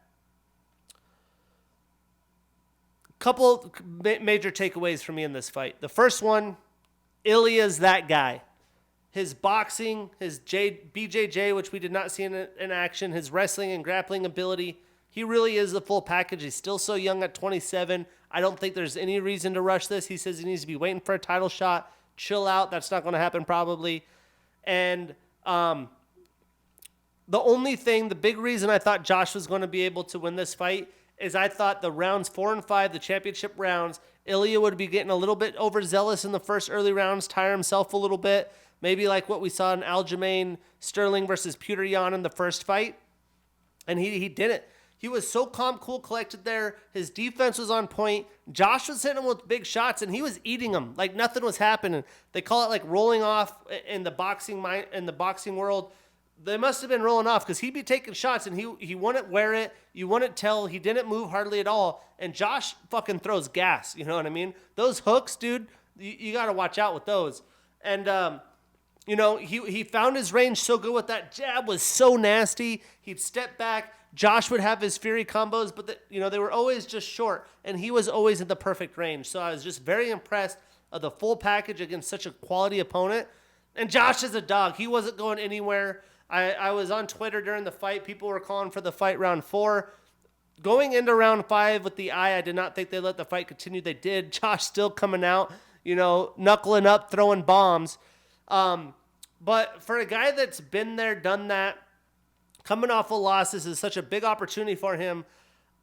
Couple major takeaways for me in this fight. The first one, Ilya's that guy. His boxing, his BJJ, which we did not see in action, his wrestling and grappling ability, he really is the full package. He's still so young at 27. I don't think there's any reason to rush this. He says he needs to be waiting for a title shot. Chill out. That's not going to happen probably. And the big reason I thought Josh was going to be able to win this fight is I thought the rounds 4 and 5, the championship rounds, Ilya would be getting a little bit overzealous in the first early rounds, tire himself a little bit, maybe like what we saw in Aljamain Sterling versus Petr Yan in the first fight. And he didn't. He was so calm, cool, collected there. His defense was on point. Josh was hitting him with big shots, and he was eating them like nothing was happening. They call it like rolling off in the boxing world. They must have been rolling off because he'd be taking shots, and he wouldn't wear it. You wouldn't tell. He didn't move hardly at all. And Josh fucking throws gas. You know what I mean? Those hooks, dude, you got to watch out with those. And he found his range so good with that jab was so nasty. He'd step back. Josh would have his fury combos, but they were always just short, and he was always in the perfect range. So I was just very impressed of the full package against such a quality opponent. And Josh is a dog. He wasn't going anywhere. I was on Twitter during the fight. People were calling for the fight round 4. Going into round 5 with the eye, I did not think they let the fight continue. They did. Josh still coming out, knuckling up, throwing bombs. But for a guy that's been there, done that, coming off a loss, this is such a big opportunity for him.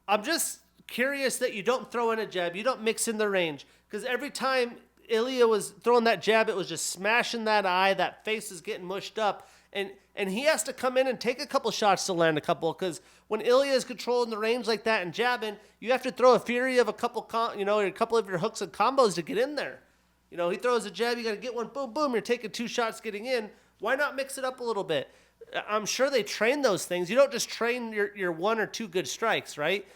I'm just curious that you don't throw in a jab. You don't mix in the range. Because every time Ilya was throwing that jab, it was just smashing that eye. That face is getting mushed up. And he has to come in and take a couple shots to land a couple. Because when Ilya is controlling the range like that and jabbing, you have to throw a fury of a couple of your hooks and combos to get in there. He throws a jab, you got to get one, boom, boom. You're taking 2 shots getting in. Why not mix it up a little bit? I'm sure they train those things. You don't just train your 1 or 2 good strikes, right?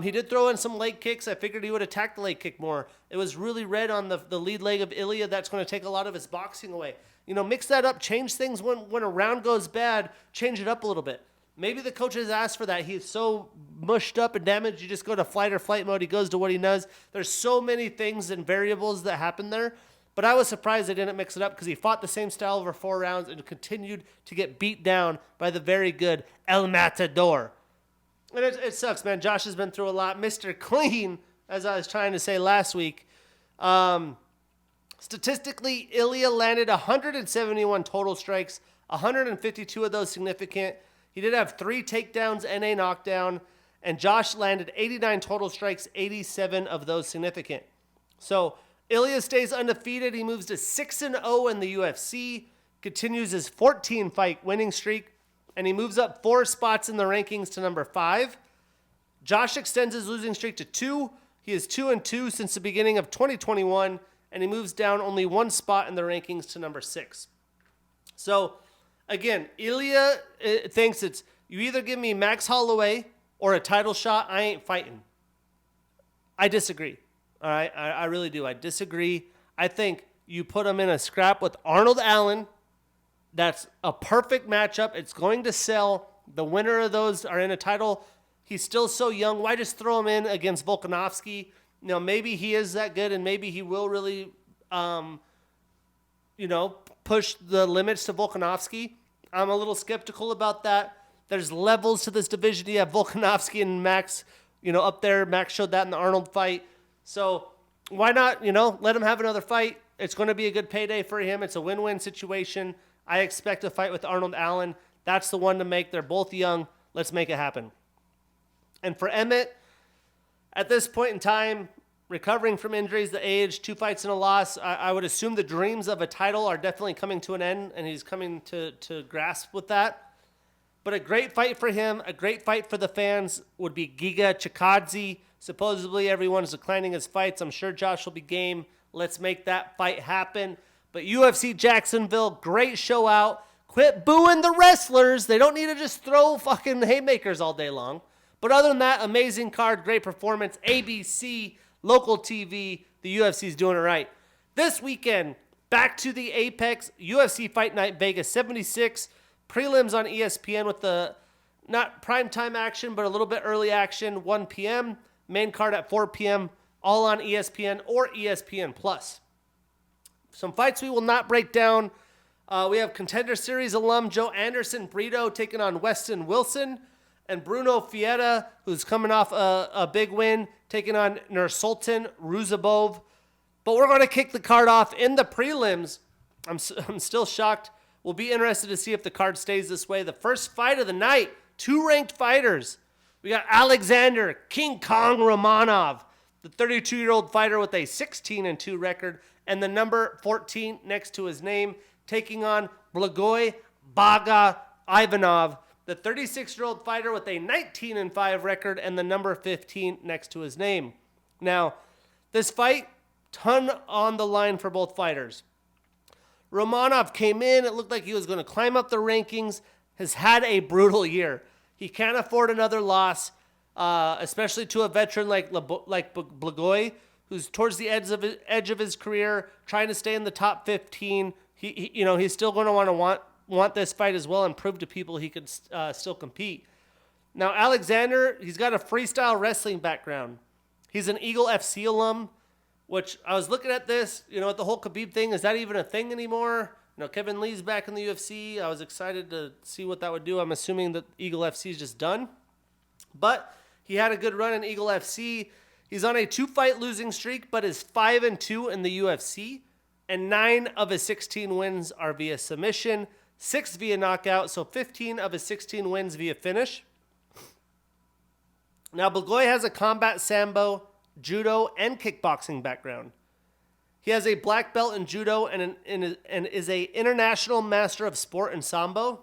He did throw in some leg kicks. I figured he would attack the leg kick more. It was really red on the lead leg of Ilya. That's going to take a lot of his boxing away. Mix that up. Change things when a round goes bad. Change it up a little bit. Maybe the coaches asked for that. He's so mushed up and damaged. You just go to fight or flight mode. He goes to what he does. There's so many things and variables that happen there. But I was surprised they didn't mix it up because he fought the same style over 4 rounds and continued to get beat down by the very good El Matador. And it sucks, man. Josh has been through a lot. Mr. Clean, as I was trying to say last week. Statistically, Ilya landed 171 total strikes, 152 of those significant. He did have 3 takedowns and a knockdown. And Josh landed 89 total strikes, 87 of those significant. So Ilya stays undefeated. He moves to 6-0 in the UFC, continues his 14-fight winning streak, and he moves up 4 spots in the rankings to number 5. Josh extends his losing streak to 2. He is 2-2 since the beginning of 2021, and he moves down only 1 spot in the rankings to number 6. So, again, Ilya thinks it's, you either give me Max Holloway or a title shot, I ain't fighting. I disagree. All right, I really do. I disagree. I think you put him in a scrap with Arnold Allen. That's a perfect matchup. It's going to sell. The winner of those are in a title. He's still so young. Why just throw him in against Volkanovski? Maybe he is that good, and maybe he will really, push the limits to Volkanovski. I'm a little skeptical about that. There's levels to this division. You have Volkanovski and Max, up there. Max showed that in the Arnold fight. So why not, let him have another fight? It's going to be a good payday for him. It's a win-win situation. I expect a fight with Arnold Allen. That's the one to make. They're both young. Let's make it happen. And for Emmett, at this point in time, recovering from injuries, the age, 2 fights and a loss, I would assume the dreams of a title are definitely coming to an end, and he's coming to grasp with that. But a great fight for him, a great fight for the fans would be Giga Chikadze. Supposedly everyone's declining his fights. I'm sure Josh will be game. Let's make that fight happen. But UFC Jacksonville, great show out. Quit booing the wrestlers. They don't need to just throw fucking haymakers all day long. But other than that, amazing card, great performance. ABC, local TV, the UFC's doing it right. This weekend, back to the Apex, UFC Fight Night Vegas 76. Prelims on ESPN with the, not primetime action, but a little bit early action, 1 p.m. Main card at 4 p.m., all on ESPN or ESPN+. Some fights we will not break down. We have Contender Series alum Joe Anderson Brito taking on Weston Wilson, and Bruno Fietta, who's coming off a big win, taking on Nursultan Ruzabov. But we're going to kick the card off in the prelims. I'm still shocked We'll be interested to see if the card stays this way. The first fight of the night, 2 ranked fighters. We got Alexander King Kong Romanov, the 32-year-old fighter with a 16-2 record and the number 14 next to his name, taking on Blagoy Baga Ivanov, the 36-year-old fighter with a 19-5 record and the number 15 next to his name. Now, this fight, ton on the line for both fighters. Romanov came in, it looked like he was going to climb up the rankings, has had a brutal year. He can't afford another loss, especially to a veteran like Blagoy, who's towards the edge of his career, trying to stay in the top 15. He's still going to want this fight as well and prove to people he could still compete. Now, Alexander, he's got a freestyle wrestling background. He's an Eagle FC alum, which I was looking at this, at the whole Khabib thing. Is that even a thing anymore? Kevin Lee's back in the UFC. I was excited to see what that would do. I'm assuming that Eagle FC is just done. But he had a good run in Eagle FC. He's on a 2-fight losing streak, but is 5-2 in the UFC. And 9 of his 16 wins are via submission, 6 via knockout, so 15 of his 16 wins via finish. Now, Blagoy has a combat sambo, judo, and kickboxing background. He has a black belt in judo and is an international master of sport in sambo.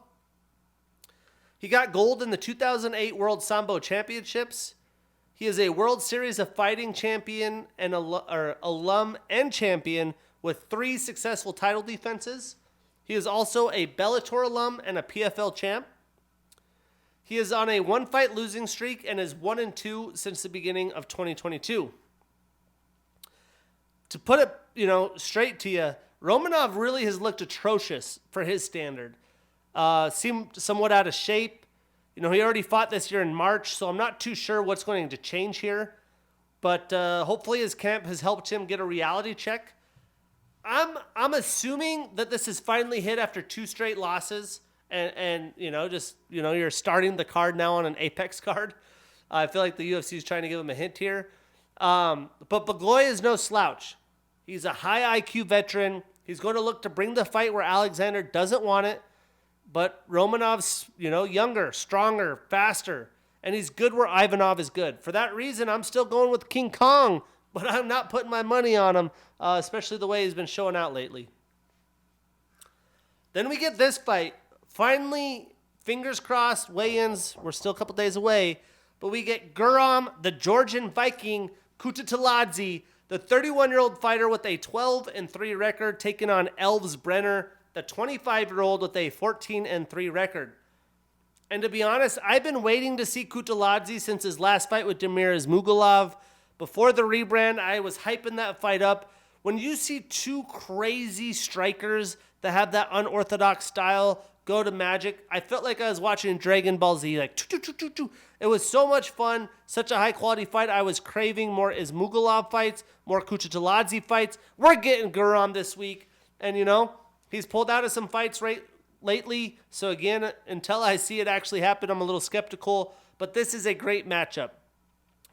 He got gold in the 2008 World Sambo Championships. He is a World Series of Fighting champion and alum and champion with 3 successful title defenses. He is also a Bellator alum and a PFL champ. He is on a 1-fight losing streak and is 1-2 since the beginning of 2022. To put it, straight to you, Romanov really has looked atrocious for his standard. Seemed somewhat out of shape. He already fought this year in March, so I'm not too sure what's going to change here. But hopefully his camp has helped him get a reality check. I'm assuming that this is finally hit after 2 straight losses, and you're starting the card now on an Apex card. I feel like the UFC is trying to give him a hint here. But Blagoy is no slouch. He's a high IQ veteran. He's going to look to bring the fight where Alexander doesn't want it. But Romanov's, younger, stronger, faster. And he's good where Ivanov is good. For that reason, I'm still going with King Kong. But I'm not putting my money on him, especially the way he's been showing out lately. Then we get this fight. Finally, fingers crossed, weigh-ins. We're still a couple days away. But we get Guram, the Georgian Viking, Kutateladze, the 31-year-old fighter with a 12-3 record, taking on Elves Brenner, the 25-year-old with a 14-3 record. And to be honest, I've been waiting to see Kutateladze since his last fight with Damir Ismagulov. Before the rebrand, I was hyping that fight up. When you see 2 crazy strikers that have that unorthodox style go to magic, I felt like I was watching Dragon Ball Z, like, It was so much fun, such a high-quality fight. I was craving more Ismagulov fights, more Kutateladze fights. We're getting Guram this week. And, he's pulled out of some fights lately. So, again, until I see it actually happen, I'm a little skeptical. But this is a great matchup.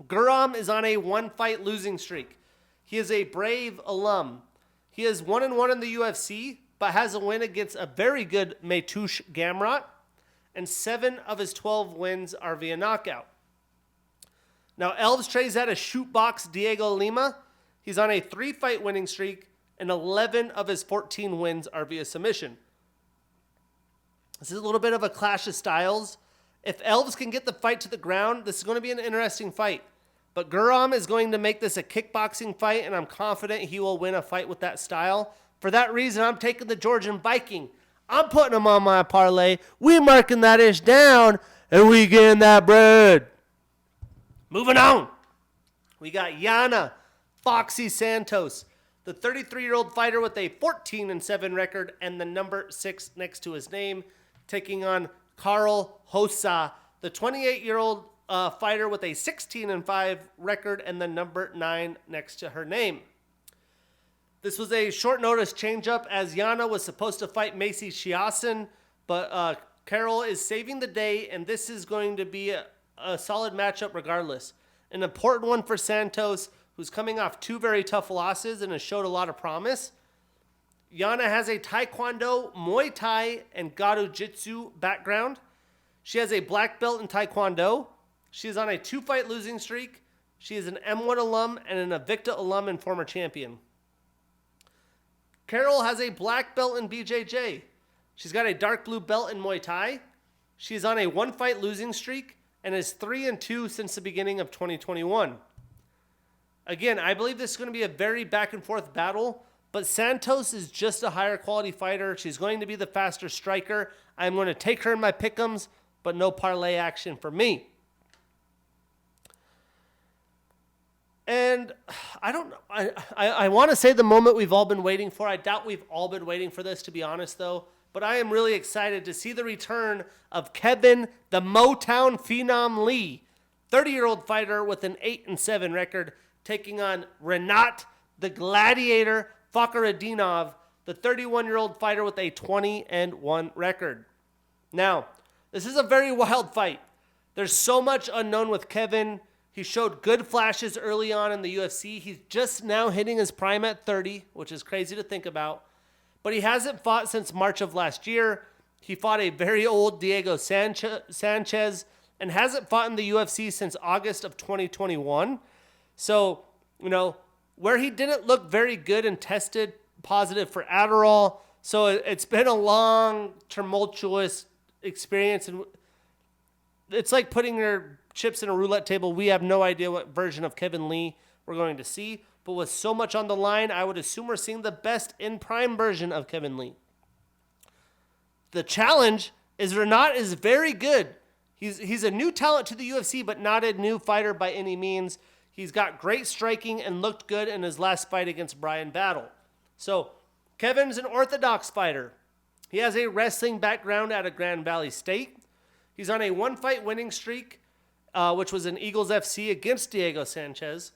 Guram is on a 1-fight losing streak. He is a Brave alum. He is 1-1 in the UFC, but has a win against a very good Mateusz Gamrot, and 7 of his 12 wins are via knockout. Now, Elves trays out a shoot box Diego Lima. He's on a 3-fight winning streak, and 11 of his 14 wins are via submission. This is a little bit of a clash of styles. If Elves can get the fight to the ground, this is going to be an interesting fight. But Guram is going to make this a kickboxing fight, and I'm confident he will win a fight with that style. For that reason, I'm taking the Georgian Viking. I'm putting him on my parlay. We marking that ish down, and we getting that bread. Moving on. We got Yana Foxy Santos, the 33-year-old fighter with a 14-7 record and the number 6 next to his name, taking on Carl Hossa, the 28-year-old fighter with a 16-5 record and the number 9 next to her name. This was a short notice changeup as Yana was supposed to fight Macy Chiasson, but Carol is saving the day, and this is going to be a solid matchup regardless. An important one for Santos, who's coming off 2 very tough losses and has showed a lot of promise. Yana has a Taekwondo, Muay Thai, and Gado Jitsu background. She has a black belt in Taekwondo. She is on a 2-fight losing streak. She is an M1 alum and an Invicta alum and former champion. Carol has a black belt in BJJ. She's got a dark blue belt in Muay Thai. She's on a 1-fight losing streak and is 3-2 since the beginning of 2021. Again, I believe this is going to be a very back and forth battle, but Santos is just a higher quality fighter. She's going to be the faster striker. I'm going to take her in my pick'ems, but no parlay action for me. And I don't know. I want to say the moment we've all been waiting for. I doubt we've all been waiting for this, to be honest, though. But I am really excited to see the return of Kevin, the Motown Phenom Lee, 30-year-old fighter with an 8-7 record, taking on Renat, the Gladiator Fakhretdinov, the 31-year-old fighter with a 20-1 record. Now, this is a very wild fight. There's so much unknown with Kevin. He showed good flashes early on in the UFC. He's just now hitting his prime at 30, which is crazy to think about. But he hasn't fought since March of last year. He fought a very old Diego Sanchez and hasn't fought in the UFC since August of 2021. So, where he didn't look very good and tested positive for Adderall. So it's been a long, tumultuous experience. And it's like putting your chips in a roulette table. We have no idea what version of Kevin Lee we're going to see. But with so much on the line, I would assume we're seeing the best in prime version of Kevin Lee. The challenge is Renat is very good. He's a new talent to the UFC, but not a new fighter by any means. He's got great striking and looked good in his last fight against Brian Battle. So, Kevin's an orthodox fighter. He has a wrestling background out of Grand Valley State. He's on a 1-fight winning streak, which was in Eagles FC against Diego Sanchez,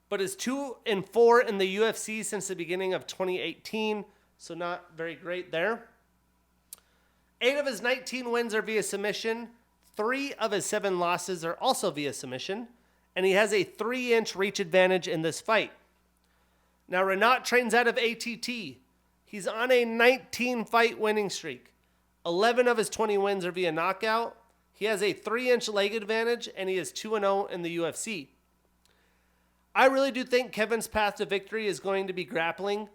but is 2-4 in the UFC since the beginning of 2018, so not very great there. 8 of his 19 wins are via submission. 3 of his 7 losses are also via submission, and he has a 3-inch reach advantage in this fight. Now, Renat trains out of ATT. He's on a 19-fight winning streak. 11 of his 20 wins are via knockout. He has a 3-inch leg advantage, and he is 2-0 in the UFC. I really do think Kevin's path to victory is going to be grappling,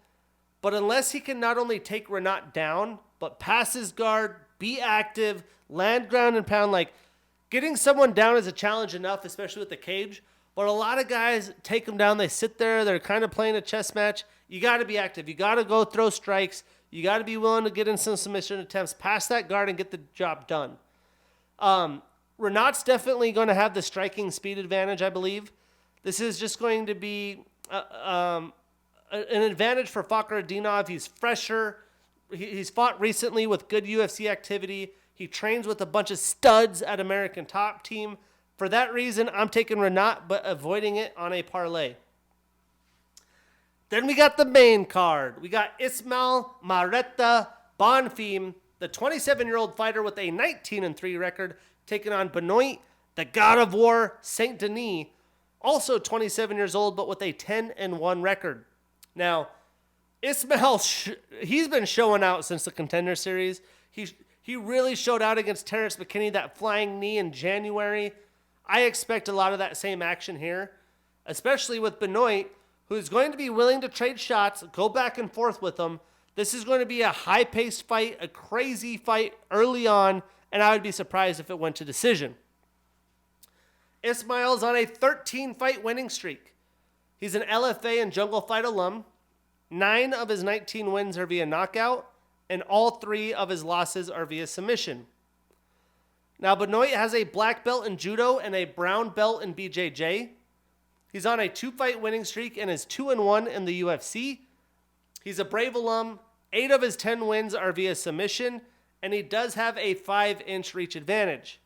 but unless he can not only take Renat down, but pass his guard, be active, land, ground, and pound, like getting someone down is a challenge enough, especially with the cage, but a lot of guys take them down, they sit there, they're kind of playing a chess match. You got to be active. You got to go throw strikes. You got to be willing to get in some submission attempts, pass that guard, and get the job done. Renat's definitely going to have the striking speed advantage, I believe. This is just going to be an advantage for Fakhretdinov. He's fresher. He's fought recently with good UFC activity. He trains with a bunch of studs at American Top Team. For that reason, I'm taking Renat, but avoiding it on a parlay. Then we got the main card. We got Ismail Marreta Bonfim, the 27-year-old fighter with a 19-3 record, taking on Benoit, the God of War, Saint Denis, also 27 years old, but with a 10-1 record. Now, Ismail, he's been showing out since the Contender Series. He really showed out against Terrence McKinney, that flying knee in January. I expect a lot of that same action here, especially with Benoit, who's going to be willing to trade shots, go back and forth with him. This is going to be a high-paced fight, a crazy fight early on, and I would be surprised if it went to decision. Ismail's on a 13-fight winning streak. He's an LFA and Jungle Fight alum. 9 of his 19 wins are via knockout, and all 3 of his losses are via submission. Now, Benoit has a black belt in judo and a brown belt in BJJ. He's on a 2-fight winning streak and is 2-1 in the UFC. He's a Brave alum. 8 of his 10 wins are via submission, and he does have a 5-inch reach advantage.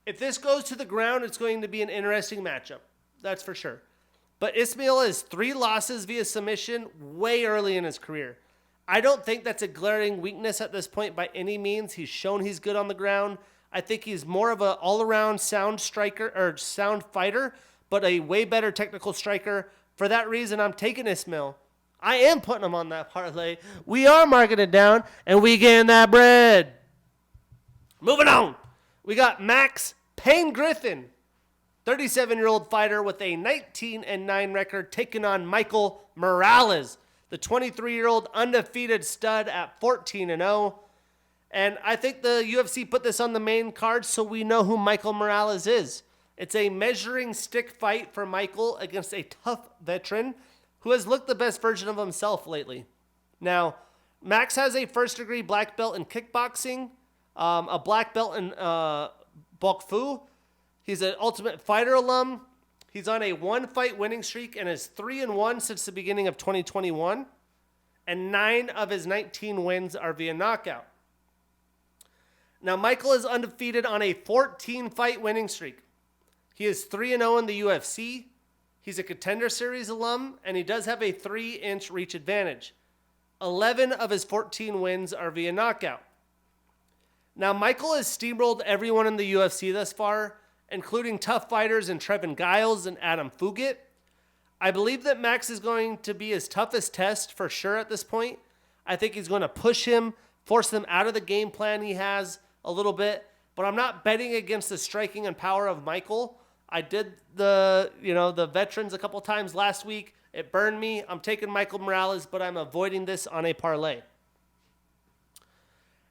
If this goes to the ground, it's going to be an interesting matchup. That's for sure. But Ismail has 3 losses via submission way early in his career. I don't think that's a glaring weakness at this point by any means. He's shown he's good on the ground. I think he's more of an all-around sound striker or sound fighter, but a way better technical striker. For that reason, I'm taking Ismail I am putting him on that parlay. We are marking it down, and we getting that bread. Moving on. We got Max Payne Griffin, 37-year-old fighter with a 19-9 record, taking on Michael Morales, the 23-year-old undefeated stud at 14-0. And I think the UFC put this on the main card so we know who Michael Morales is. It's a measuring stick fight for Michael against a tough veteran who has looked the best version of himself lately. Now, Max has a first-degree black belt in kickboxing, a black belt in Bok Fu. He's an Ultimate Fighter alum. He's on a one-fight winning streak and is 3-1 since the beginning of 2021. And 9 of his 19 wins are via knockout. Now, Michael is undefeated on a 14-fight winning streak. He is 3-0 in the UFC. He's a Contender Series alum, and he does have a 3-inch reach advantage. 11 of his 14 wins are via knockout. Now, Michael has steamrolled everyone in the UFC thus far, including tough fighters in Trevin Giles and Adam Fugit. I believe that Max is going to be his toughest test for sure at this point. I think he's going to push him, force him out of the game plan he has a little bit, but I'm not betting against the striking and power of Michael. I did the veterans a couple times last week. It burned me. I'm taking Michael Morales, but I'm avoiding this on a parlay.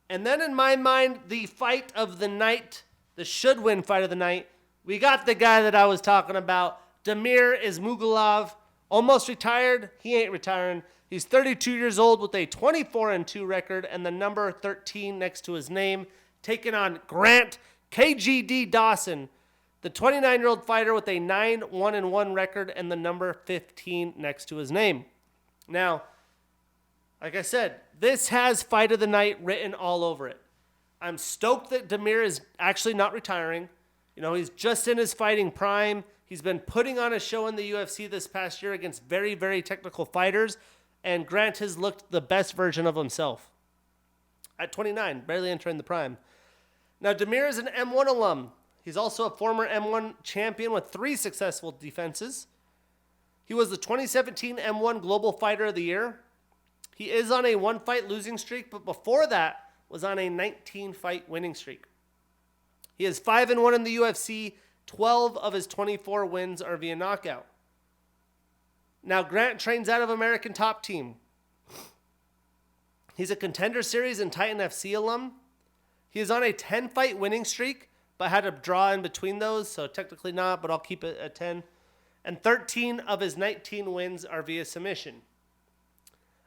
And then in my mind, the fight of the night, the should-win fight of the night, we got the guy that I was talking about, Damir Ismagulov, almost retired. He ain't retiring. He's 32 years old with a 24-2 record and the number 13 next to his name, taking on Grant KGD Dawson, the 29-year-old fighter with a 9-1-1 record and the number 15 next to his name. Now, like I said, this has fight of the night written all over it. I'm stoked that Damir is actually not retiring. He's just in his fighting prime. He's been putting on a show in the UFC this past year against very, very technical fighters, and Grant has looked the best version of himself. At 29, barely entering the prime. Now, Damir is an M1 alum. He's also a former M1 champion with 3 successful defenses. He was the 2017 M1 Global Fighter of the Year. He is on a 1-fight losing streak, but before that was on a 19-fight winning streak. He is 5-1 in the UFC. 12 of his 24 wins are via knockout. Now, Grant trains out of American Top Team. He's a Contender Series and Titan FC alum. He is on a 10-fight winning streak, but had a draw in between those, so technically not, but I'll keep it at 10. And 13 of his 19 wins are via submission.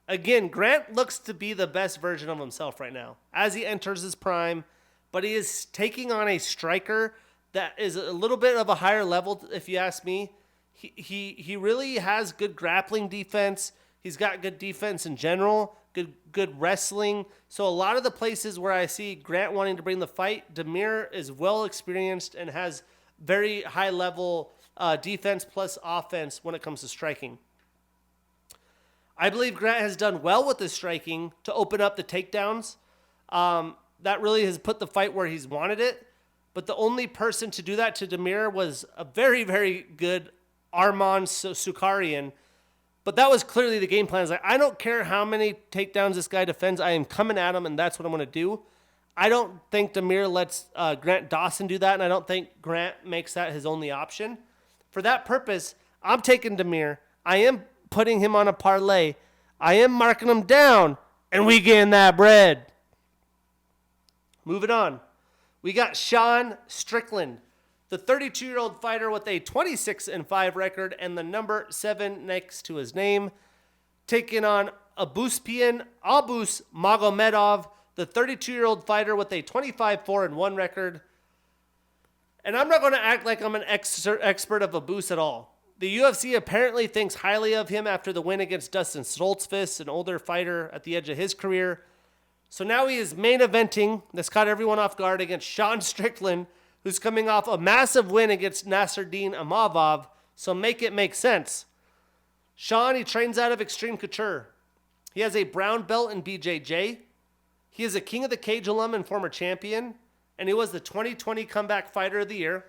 Again, Grant looks to be the best version of himself right now as he enters his prime, but he is taking on a striker that is a little bit of a higher level, if you ask me. He really has good grappling defense. He's got good defense in general, good wrestling. So a lot of the places where I see Grant wanting to bring the fight, Damir is well experienced and has very high level defense plus offense when it comes to striking. I believe Grant has done well with his striking to open up the takedowns. That really has put the fight where he's wanted it. But the only person to do that to Damir was a very, very good Arman Sukarian. But that was clearly the game plan. It's like, I don't care how many takedowns this guy defends. I am coming at him, and that's what I'm going to do. I don't think Damir lets Grant Dawson do that, and I don't think Grant makes that his only option. For that purpose, I'm taking Damir. I am putting him on a parlay. I am marking him down, and we getting that bread. Moving on. We got Sean Strickland, the 32-year-old fighter with a 26-5 record and the number 7 next to his name, taking on Abus Magomedov, the 32-year-old fighter with a 25-4-1 record. And I'm not going to act like I'm an expert of Abus at all. The UFC apparently thinks highly of him after the win against Dustin Stoltzfus, an older fighter at the edge of his career. So now he is main eventing. This caught everyone off guard against Sean Strickland, who's coming off a massive win against Nasruddin Imavov. So make it make sense. Sean, he trains out of Extreme Couture. He has a brown belt in BJJ. He is a King of the Cage alum and former champion. And he was the 2020 Comeback Fighter of the Year.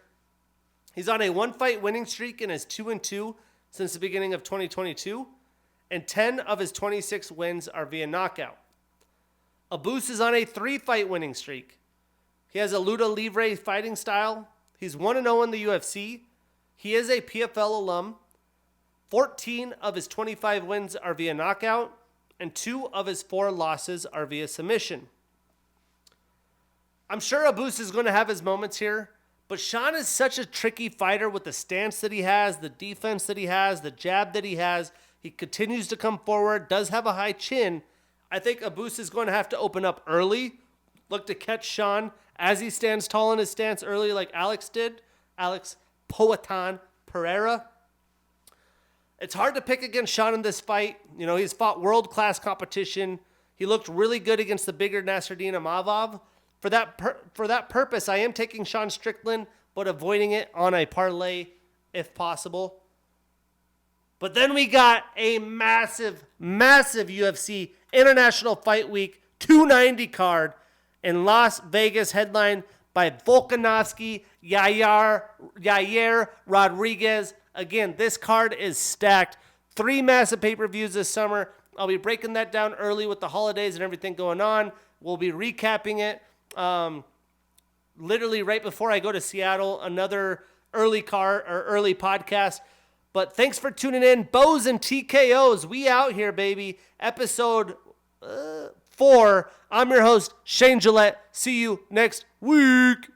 He's on a 1-fight winning streak and is 2-2 since the beginning of 2022. and 10 of his 26 wins are via knockout. Abus is on a 3-fight winning streak. He has a luta livre fighting style. He's 1-0 in the UFC. He is a PFL alum. 14 of his 25 wins are via knockout, and 2 of his 4 losses are via submission. I'm sure Abus is going to have his moments here, but Sean is such a tricky fighter with the stance that he has, the defense that he has, the jab that he has. He continues to come forward, does have a high chin. I think Abus is going to have to open up early, look to catch Sean as he stands tall in his stance early like Alex did, Alex Poatan Pereira. It's hard to pick against Sean in this fight. You know, he's fought world-class competition. He looked really good against the bigger Nasruddin Imavov. For that purpose, I am taking Sean Strickland, but avoiding it on a parlay if possible. But then we got a massive, massive UFC International Fight Week 290 card in Las Vegas, headlined by Volkanovski, Yair Rodriguez. Again, this card is stacked. 3 massive pay-per-views this summer. I'll be breaking that down early with the holidays and everything going on. We'll be recapping it literally right before I go to Seattle, another early podcast. But thanks for tuning in. Bows and TKOs, we out here, baby. Episode 4. I'm your host, Shane Gillette. See you next week.